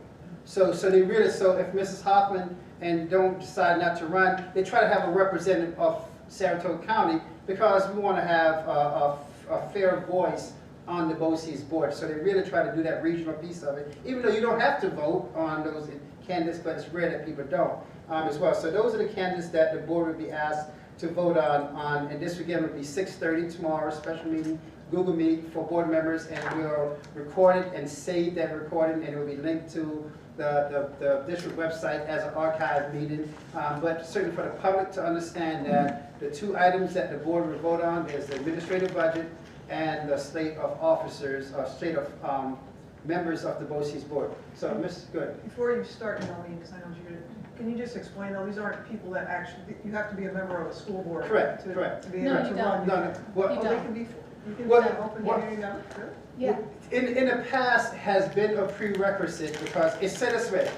So if Mrs. Hoffman and don't decide not to run, they try to have a representative of Saratoga County because we want to have a fair voice on the Boces board. So they really try to do that regional piece of it, even though you don't have to vote on those candidates, but it's rare that people don't as well. So those are the candidates that the board would be asked to vote on, and this again would be 6:30 tomorrow, special meeting, Google Meet for board members, and we'll record it and save that recording, and it will be linked to the district website as an archive meeting. But certainly for the public to understand that The two items that the board will vote on is the administrative budget and the slate of officers, or slate of members of the BOCES board. So, Ms. Good. Before you start, Melanie, because I know you're gonna, can you just explain, though, these aren't people that actually, you have to be a member of a school board. Correct, to- correct. To be No, able you to run. No, no, what- Oh, they can be, you can What- have open what- hearing, no? Good. Yeah, In the past has been a prerequisite because it's set us way.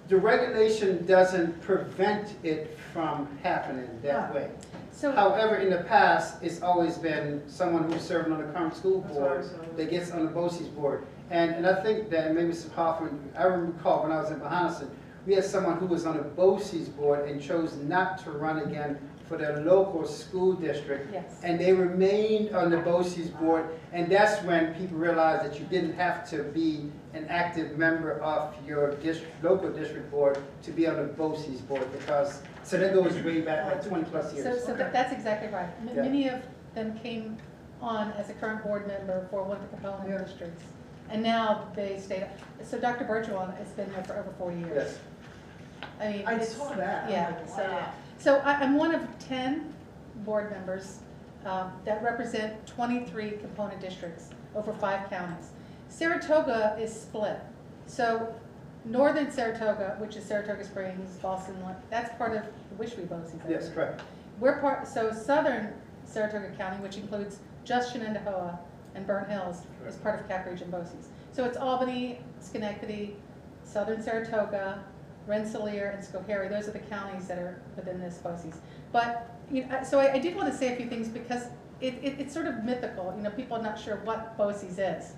The regulation doesn't prevent it from happening that way. so, However, in the past, it's always been someone who's serving on the current school That's what I board was saying. that gets on the BOCES board. And I think that maybe Mr. Hoffman, I recall when I was in Bahonison, we had someone who was on the BOCES board and chose not to run again for their local school district. yes. And they remained on the BOCES board, and that's when people realized that you didn't have to be an active member of your local district board to be on the BOCES board, because, so that goes way back, like 20-plus So, years. so that's exactly right. Yeah. Many of them came on as a current board member for one of the component Yeah. districts. And now they stayed, so Dr. Bergeron has been there for over 4 years. Yes. I mean, I it's- saw that. I'm Yeah, like, so I'm one of 10 board members that represent 23 component districts over 5 counties. Saratoga is split. So northern Saratoga, which is Saratoga Springs, Boston, that's part of the Wishwe BOCES. Yes, correct. We're part, so southern Saratoga County, which includes just Shenendehowa and Burnt Hills, is part of Cap Region BOCES. So it's Albany, Schenectady, southern Saratoga, Rensselaer, and Schoharie. Those are the counties that are within this BOCES. But, you know, so I did want to say a few things because it's sort of mythical. You know, people are not sure what BOCES is.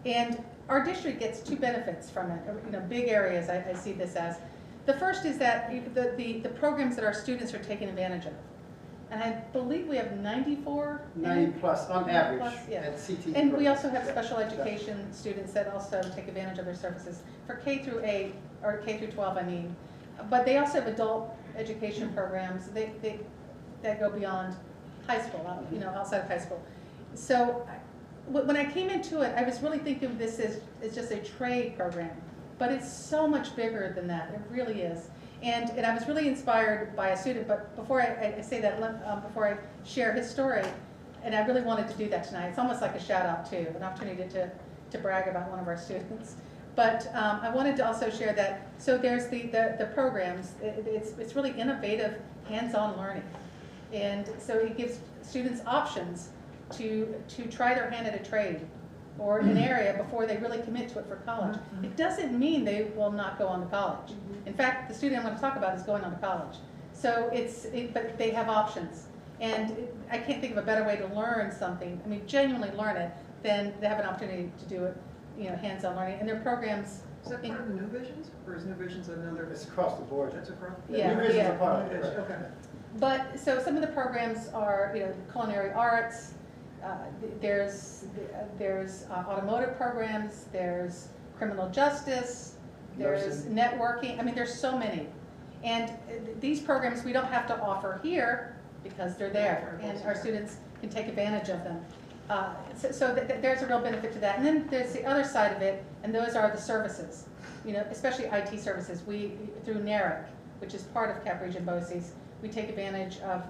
And our district gets 2 benefits from it, you know, big areas I see this as. The first is that the programs that our students are taking advantage of. And I believe we have 94? 90-plus on 90 average plus, yeah. at CTE. And we programs. also have Yeah. special education students that also take advantage of their services for K through 8, or K through 12, I mean. But they also have adult education programs that go beyond high school, you know, outside of high school. So when I came into it, I was really thinking of this as just a trade program. But it's so much bigger than that, it really is. And I was really inspired by a student, but before I say that, before I share his story, and I really wanted to do that tonight, it's almost like a shout out too, an opportunity to brag about one of our students. But I wanted to also share that, so there's the programs, it's really innovative, hands-on learning. And so it gives students options to try their hand at a trade or an area before they really commit to it for college. It doesn't mean they will not go on to college. In fact, the student I'm going to talk about is going on to college. So but they have options. And I can't think of a better way to learn something, I mean, genuinely learn it, than they have an opportunity to do it, you know, hands-on learning. And their programs. Is that part of the New Visions, or is New Visions another? It's across the board. That's across? Yeah, New Visions yeah. are part of it. Okay. correct. But, so some of the programs are, you know, culinary arts, there's automotive programs, there's criminal justice, there's networking, I mean, there's so many. And these programs we don't have to offer here because they're there, and our students can take advantage of them. So there's a real benefit to that. And then there's the other side of it, and those are the services, you know, especially IT services. We, through NARIC, which is part of Cap Region BOCES, we take advantage of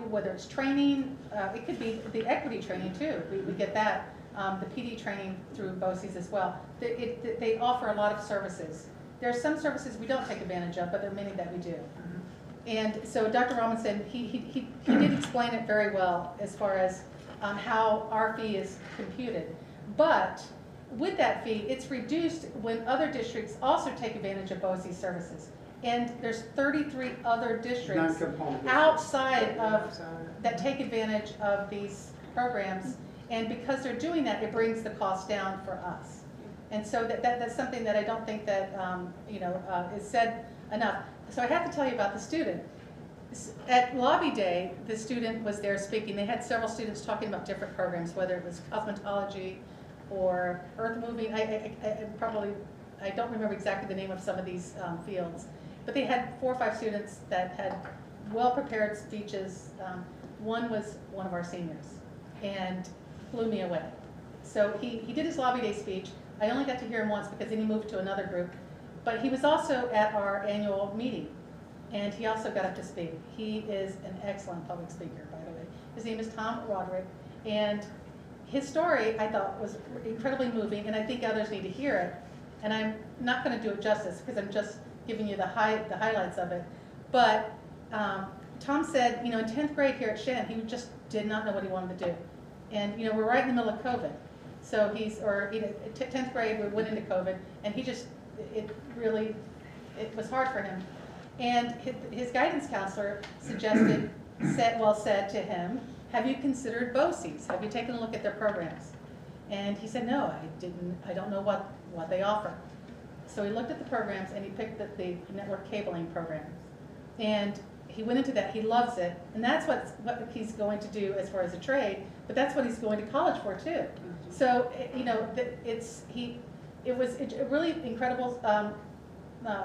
whether it's training, it could be the equity training too, we get that, the PD training through BOCES as well. They offer a lot of services. There are some services we don't take advantage of, but there are many that we do. And so Dr. Robinson, he did explain it very well as far as how our fee is computed. But with that fee, it's reduced when other districts also take advantage of BOCES services. And there's 33 other districts Non-component. outside of that take advantage of these programs, and because they're doing that, it brings the cost down for us. And so that's something that I don't think that is said enough. So I have to tell you about the student. At Lobby Day, the student was there speaking. They had several students talking about different programs, whether it was cosmetology or earth moving. I don't remember exactly the name of some of these fields. But they had 4 or 5 students that had well-prepared speeches. One was one of our seniors and blew me away. So he did his Lobby Day speech. I only got to hear him once because then he moved to another group. But he was also at our annual meeting. and he also got up to speak. He is an excellent public speaker, by the way. His name is Tom Roderick, and his story I thought was incredibly moving, and I think others need to hear it. And I'm not going to do it justice because I'm just giving you the highlights of it. But Tom said, in 10th grade here at Shen, he just did not know what he wanted to do. And we're right in the middle of COVID. So 10th grade, we went into COVID, and he just, it was hard for him. And his guidance counselor said to him, have you considered Boces? Have you taken a look at their programs? And he said, no, I don't know what they offer. So he looked at the programs and he picked the network cabling program. And he went into that, he loves it, and that's what he's going to do as far as a trade, but that's what he's going to college for too. So, it was a really incredible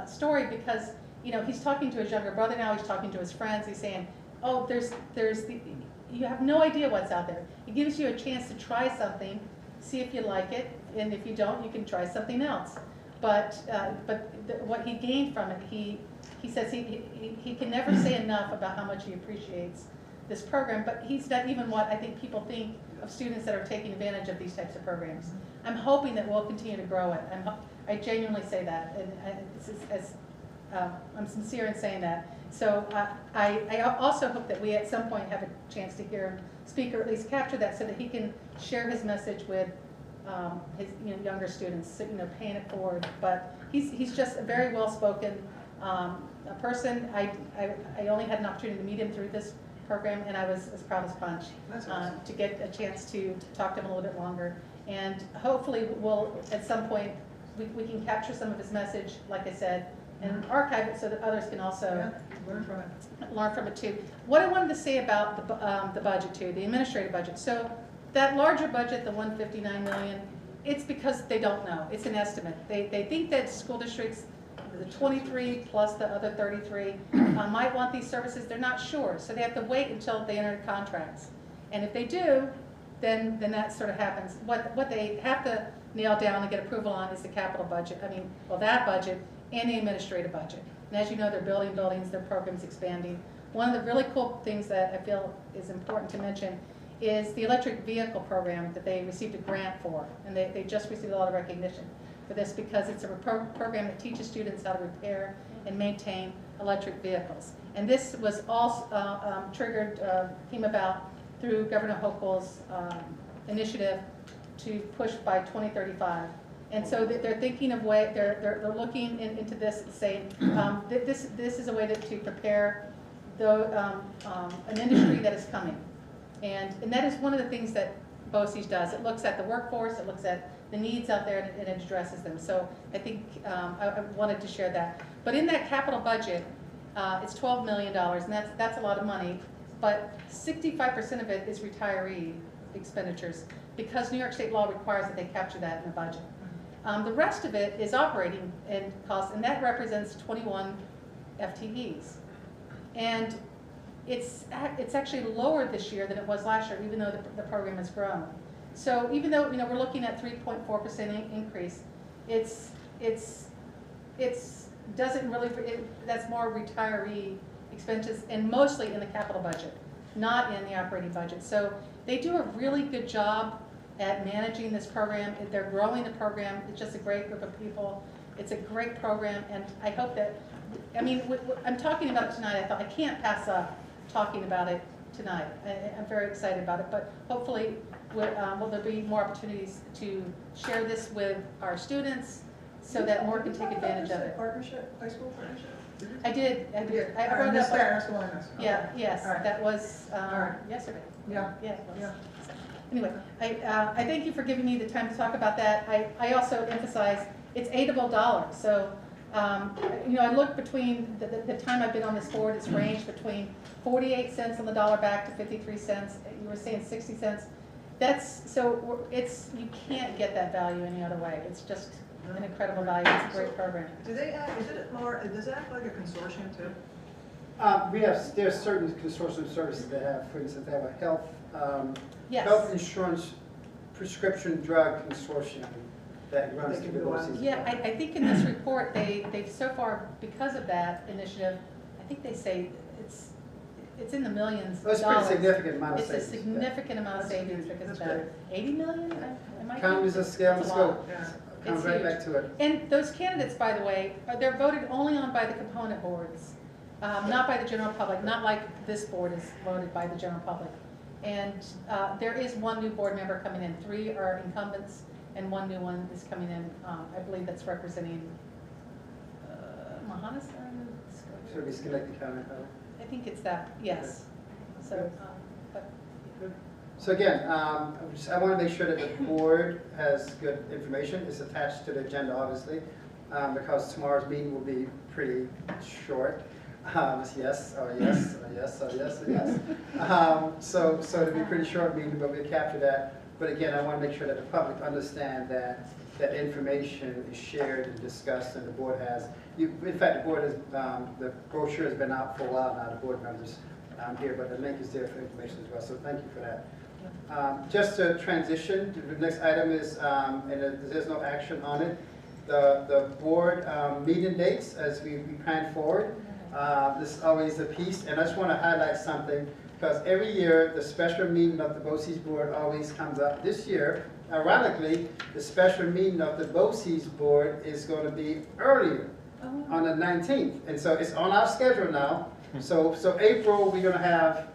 story because, he's talking to his younger brother now, he's talking to his friends, he's saying, oh, you have no idea what's out there. It gives you a chance to try something, see if you like it, and if you don't, you can try something else. But what he gained from it, he says he can never say enough about how much he appreciates this program, but he's not even what I think people think of students that are taking advantage of these types of programs. I'm hoping that we'll continue to grow it. I genuinely say that, and I'm sincere in saying that. So I also hope that we at some point have a chance to hear him speak, or at least capture that, so that he can share his message with his younger students, paying it forward. But he's just a very well-spoken a person. I only had an opportunity to meet him through this program, and I was as proud as punch to get a chance to talk to him a little bit longer. And hopefully we'll, at some point, we can capture some of his message, like I said, and archive it so that others can also learn from it too. What I wanted to say about the budget too, the administrative budget. So that larger budget, the $159 million, it's because they don't know. It's an estimate. They think that school districts, the 23 plus the other 33, might want these services. They're not sure, so they have to wait until they enter contracts. And if they do, then that sort of happens. What they have to nail down and get approval on is the capital budget. That budget and the administrative budget. And as you know, they're building buildings, their program's expanding. One of the really cool things that I feel is important to mention is the electric vehicle program that they received a grant for. And they just received a lot of recognition for this because it's a program that teaches students how to repair and maintain electric vehicles. And this was all came about through Governor Hochul's initiative to push by 2035. And so they're thinking of they're looking into this and saying, this is a way to prepare an industry that is coming. And that is one of the things that Boces does. It looks at the workforce, it looks at the needs out there, and it addresses them. So I think I wanted to share that. But in that capital budget, it's $12 million, and that's a lot of money. But 65% of it is retiree expenditures because New York State law requires that they capture that in the budget. The rest of it is operating and costs, and that represents 21 FTEs. And it's actually lower this year than it was last year, even though the program has grown. So even though we're looking at 3.4% increase, doesn't really. That's more retiree expenses, and mostly in the capital budget, not in the operating budget. So they do a really good job at managing this program. They're growing the program. It's just a great group of people. It's a great program, and I hope that. I'm talking about it tonight. I thought I can't pass up talking about it tonight. I'm very excited about it, but hopefully will there be more opportunities to share this with our students so that more can take advantage of it. Partnership, high school partnership? I did. I I wrote missed up. that, that's the one I missed. Yeah, yes, All right. that was right. yesterday. Yeah. Yeah, it was. Yeah. Anyway, I thank you for giving me the time to talk about that. I also emphasize it's $8. So, I look between the time I've been on this board, it's ranged between 48 cents on the dollar back to 53 cents. You were saying 60 cents. You can't get that value any other way. It's just an incredible value. It's a great program. Does it act like a consortium too? There's certain consortium services that have, for instance, they have a health Yes. health insurance prescription drug consortium that runs through the Boces. Yeah, I think in this report, they've so far, because of that initiative, I think they say it's in the millions of That's a dollars. pretty significant amount of It's a savings. significant amount of savings because of that. 80 million? Am I Economies of scale and It's a lot. scope. Comes It's right huge. back to it. And those candidates, by the way, they're voted only on by the component boards, not by the general public, not like this board is voted by the general public. And there is one new board member coming in. 3 are incumbents, and 1 new one is coming in. I believe that's representing Mahanas. Should we select the comment? I think it's that, yes. So, but So again, I want to make sure that the board has good information. It's attached to the agenda, obviously, because tomorrow's meeting will be pretty short. It's yes, or yes, or yes, or yes, or yes. So it'll be a pretty short meeting, but we'll capture that. But again, I want to make sure that the public understand that information is shared and discussed, and the board has. In fact, the board has, the brochure has been out for a while now, the board members here, but the link is there for information as well, so thank you for that. Just to transition, the next item is, and there's no action on it, the board meeting dates as we plan forward. This is always a piece, and I just want to highlight something, because every year the special meeting of the Boces board always comes up. This year, ironically, the special meeting of the Boces board is going to be earlier, on the 19th, and so it's on our schedule now. So April, we're going to have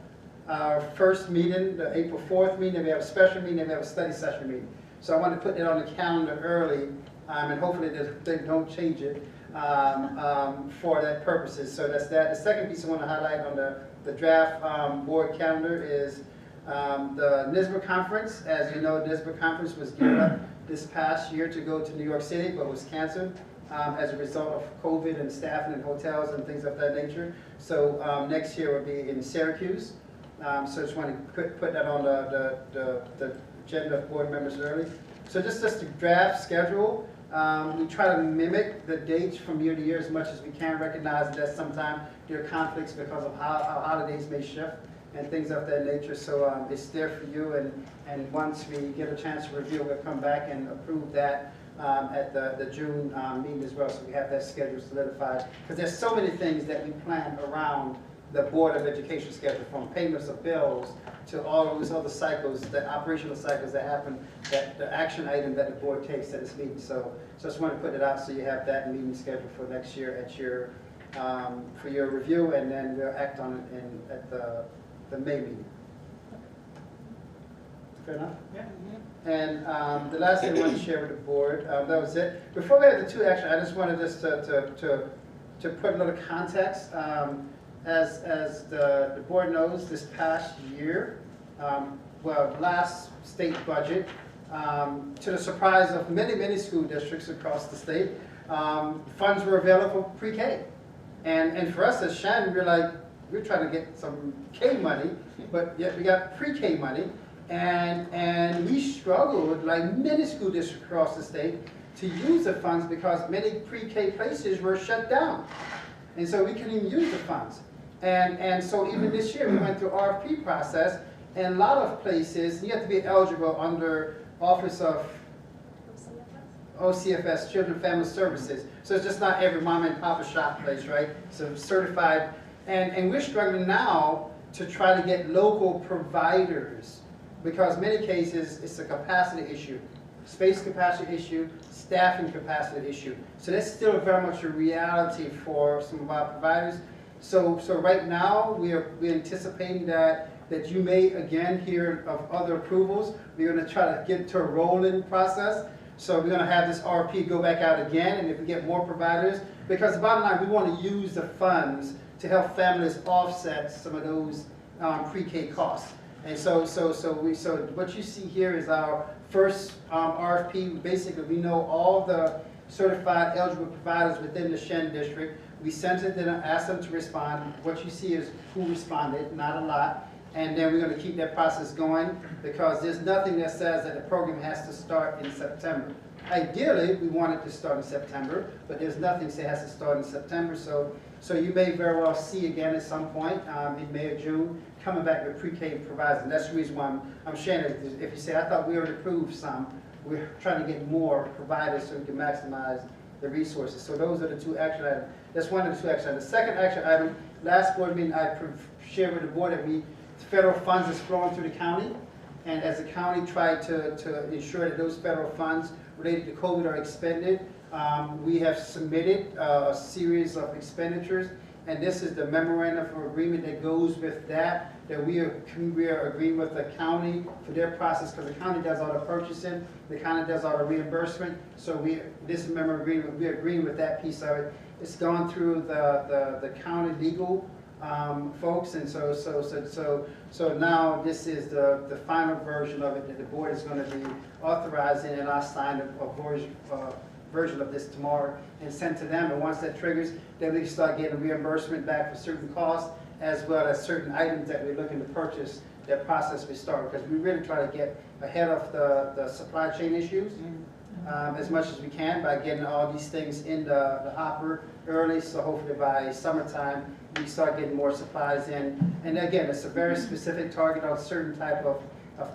our first meeting, the April 4th meeting, we have a special meeting, and we have a study session meeting. So I want to put it on the calendar early, and hopefully they don't change it for that purposes. So that's that. The second piece I want to highlight on the draft board calendar is the Nisba Conference. As you know, Nisba Conference was geared up this past year to go to New York City, but was canceled as a result of COVID and staffing and hotels and things of that nature. So next year will be in Syracuse. So just want to put that on the agenda of board members early. So just the draft schedule. We try to mimic the dates from year to year as much as we can, recognize that sometimes there are conflicts because of how holidays may shift and things of that nature. So it's there for you, and once we get a chance to review, we'll come back and approve that at the June meeting as well, so we have that schedule solidified. Because there's so many things that we plan around the Board of Education schedule, from payments of bills to all those other cycles, the operational cycles that happen, that the action item that the board takes at its meeting. So just want to put it out so you have that meeting scheduled for next year at your for your review, and then we'll act on it at the May meeting. Fair enough? Yeah. And the last thing I wanted to share with the board, that was it. Before we have the 2 action, I just wanted us to put a little context. As the board knows, this past year, last state budget, to the surprise of many school districts across the state, funds were available for pre-K. And for us as Shannon, we're trying to get some K money, but yet we got pre-K money. And we struggled, like many school districts across the state, to use the funds because many pre-K places were shut down. And so we couldn't even use the funds. And so even this year, we went through RFP process, and a lot of places, you have to be eligible under Office of OCFS, Children and Family Services. So it's just not every mom and papa shop place, right? So certified, and we're struggling now to try to get local providers, because many cases it's a capacity issue, space capacity issue, staffing capacity issue. So that's still very much a reality for some of our providers. So right now we're anticipating that you may again hear of other approvals. We're going to try to get to a rolling process. So we're going to have this RFP go back out again, and if we get more providers, because the bottom line, we want to use the funds to help families offset some of those pre-K costs. And so what you see here is our first RFP. Basically, we know all the certified eligible providers within the Shen district. We sent it and asked them to respond. What you see is who responded, not a lot. And then we're going to keep that process going, because there's nothing that says that the program has to start in September. Ideally, we want it to start in September, but there's nothing that says it has to start in September. So you may very well see again at some point in May or June coming back with pre-K providers. And that's the reason why I'm sharing it. If you say, I thought we already approved some, we're trying to get more providers so we can maximize the resources. So those are the 2 action items. That's one of the 2 action items. The second action item, last board meeting, I shared with the board that federal funds is flowing through the county. And as the county tried to ensure that those federal funds related to COVID are expended, we have submitted a series of expenditures. And this is the memorandum of agreement that goes with that we are agreeing with the county for their process, because the county does all the purchasing, the county does all the reimbursement. So this memorandum of agreement, we're agreeing with that piece of it. It's gone through the county legal folks, and so now this is the final version of it that the board is going to be authorizing, and I'll sign a version of this tomorrow and send to them. And once that triggers, then we can start getting reimbursement back for certain costs, as well as certain items that we're looking to purchase. That process we start, because we really try to get ahead of the supply chain issues as much as we can by getting all these things in the hopper early, so hopefully by summertime we start getting more supplies in. And again, it's a very specific target on certain type of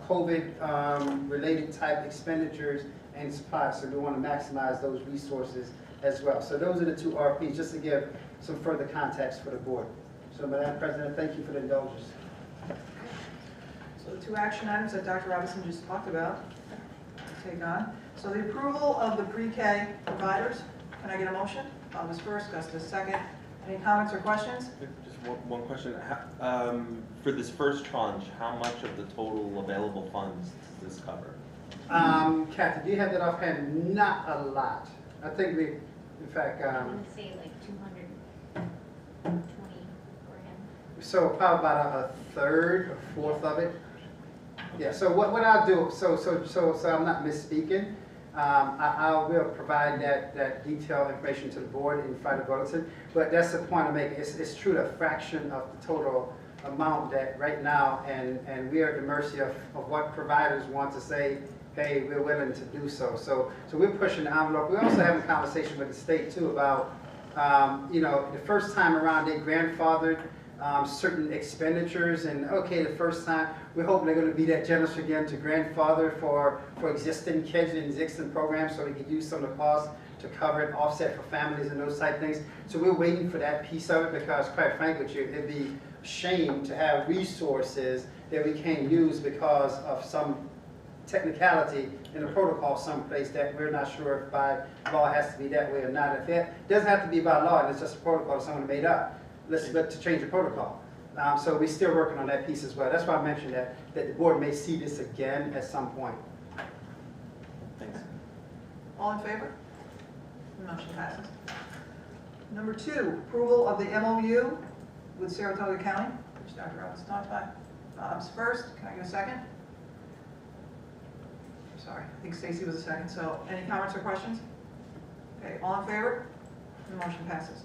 COVID related type expenditures and supplies, so we want to maximize those resources as well. So those are the two RFPs, just to give some further context for the board. So Madam President, thank you for the indulgence. So the two action items that Dr. Robinson just talked about, take on. So the approval of the pre-K providers, can I get a motion? Bob is first, Gus is second. Any comments or questions? Just one question. For this first tranche, how much of the total available funds does this cover? Kathy, do you have that offhand? Not a lot. I think we, in fact, I would say like 220 grand. so probably about a third or fourth of it. Yeah, so what I'll do, so I'm not misspeaking, I will provide that detailed information to the board in Friday bulletin, but that's the point I'm making. It's truly a fraction of the total amount that right now, and we are at the mercy of what providers want to say, hey, we're willing to do so. So we're pushing the envelope. We're also having a conversation with the state too about, the first time around they grandfathered certain expenditures, and okay, the first time, we're hoping they're going to be that generous again to grandfather for existing kids and existing programs, so they could use some of the costs to cover it, offset for families and those type things. So we're waiting for that piece of it, because quite frankly with you, it'd be a shame to have resources that we can't use because of some technicality in the protocol someplace that we're not sure if by law it has to be that way or not. If it doesn't have to be by law, and it's just a protocol someone made up, let's look to change the protocol. So we're still working on that piece as well. That's why I mentioned that the board may see this again at some point. Thanks. All in favor? The motion passes. Number 2, approval of the MOU with Saratoga County, which Dr. Robinson talked about. Bob's first. Can I get a second? Sorry, I think Stacy was a second. So any comments or questions? Okay, all in favor? The motion passes.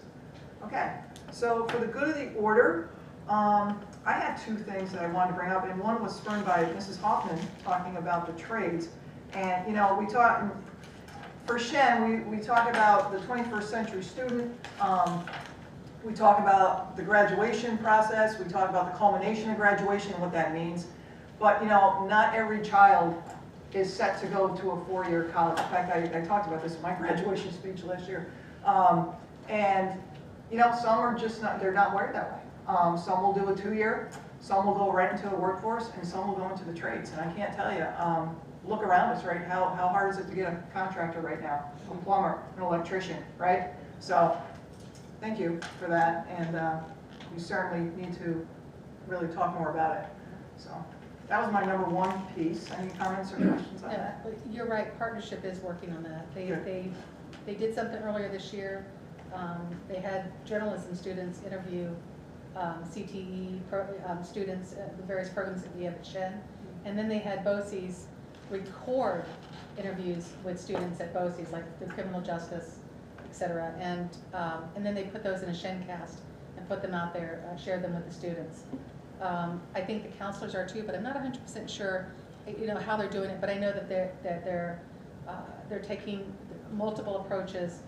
Okay, so for the good of the order, I had 2 things that I wanted to bring up, and one was spurred by Mrs. Hoffman talking about the trades. And we talk, for Shen, we talk about the 21st century student, we talk about the graduation process, we talk about the culmination of graduation and what that means. But not every child is set to go to a 4-year college. In fact, I talked about this in my graduation speech last year. And some are just not, they're not wired that way. Some will do a 2-year, some will go right into the workforce, and some will go into the trades. And I can't tell you, look around us, right? How hard is it to get a contractor right now? A plumber, an electrician, right? So, thank you for that, and we certainly need to really talk more about it. So, that was my number 1 piece. Any comments or questions on that? Yeah, you're right, partnership is working on that. They did something earlier this year. They had journalism students interview CTE students at the various programs that we have at Shen. And then they had Boces record interviews with students at Boces, like the criminal justice, et cetera. And then they put those in a Shencast and put them out there, shared them with the students. I think the counselors are too, but I'm not 100% sure, how they're doing it. But I know that they're taking multiple approaches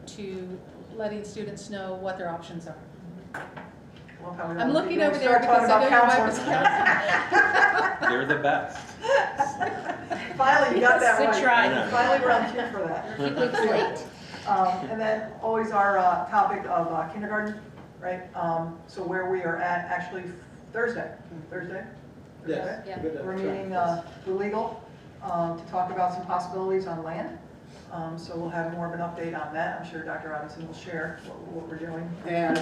to letting students know what their options are. Well, how we I'm don't- looking we over don't there start because talking I know about your wife is counseling. They're the best. Finally, you got that Good right. try. Finally, we're on cue for that. We're a few weeks late. And then always our topic of kindergarten right? So where we are at, actually Thursday. Yes. Yeah. Good, We're try. meeting the legal to talk about some possibilities on land. So we'll have more of an update on that. I'm sure Dr. Robinson will share what we're doing. And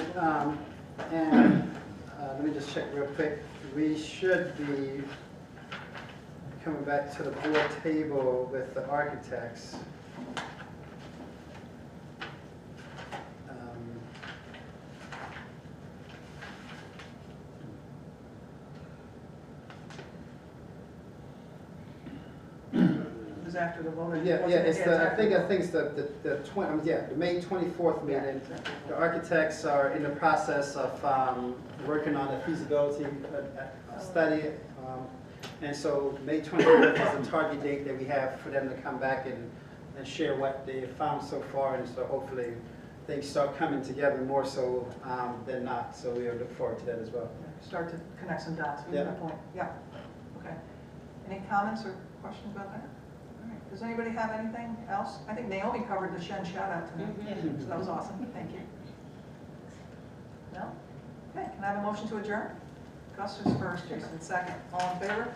let me just check real quick. We should be coming back to the board table with the architects. It was after the vote. Yeah, wasn't yeah, it? it's Yeah, the, I after think the it's the May 24th Yeah, meeting. exactly. The architects are in the process of working on a feasibility study. And so May 24th is the target date that we have for them to come back and share what they have found so far. And so hopefully things start coming together more so than not. So we look forward to that as well. Start to connect some dots at Yeah. that point. Yeah, okay. Any comments or questions about that? All right. Does anybody have anything else? I think Naomi covered the Shen shout out tonight, so that was awesome. Thank you. No? Okay, can I have a motion to adjourn? Gus is first, Jason second. All in favor?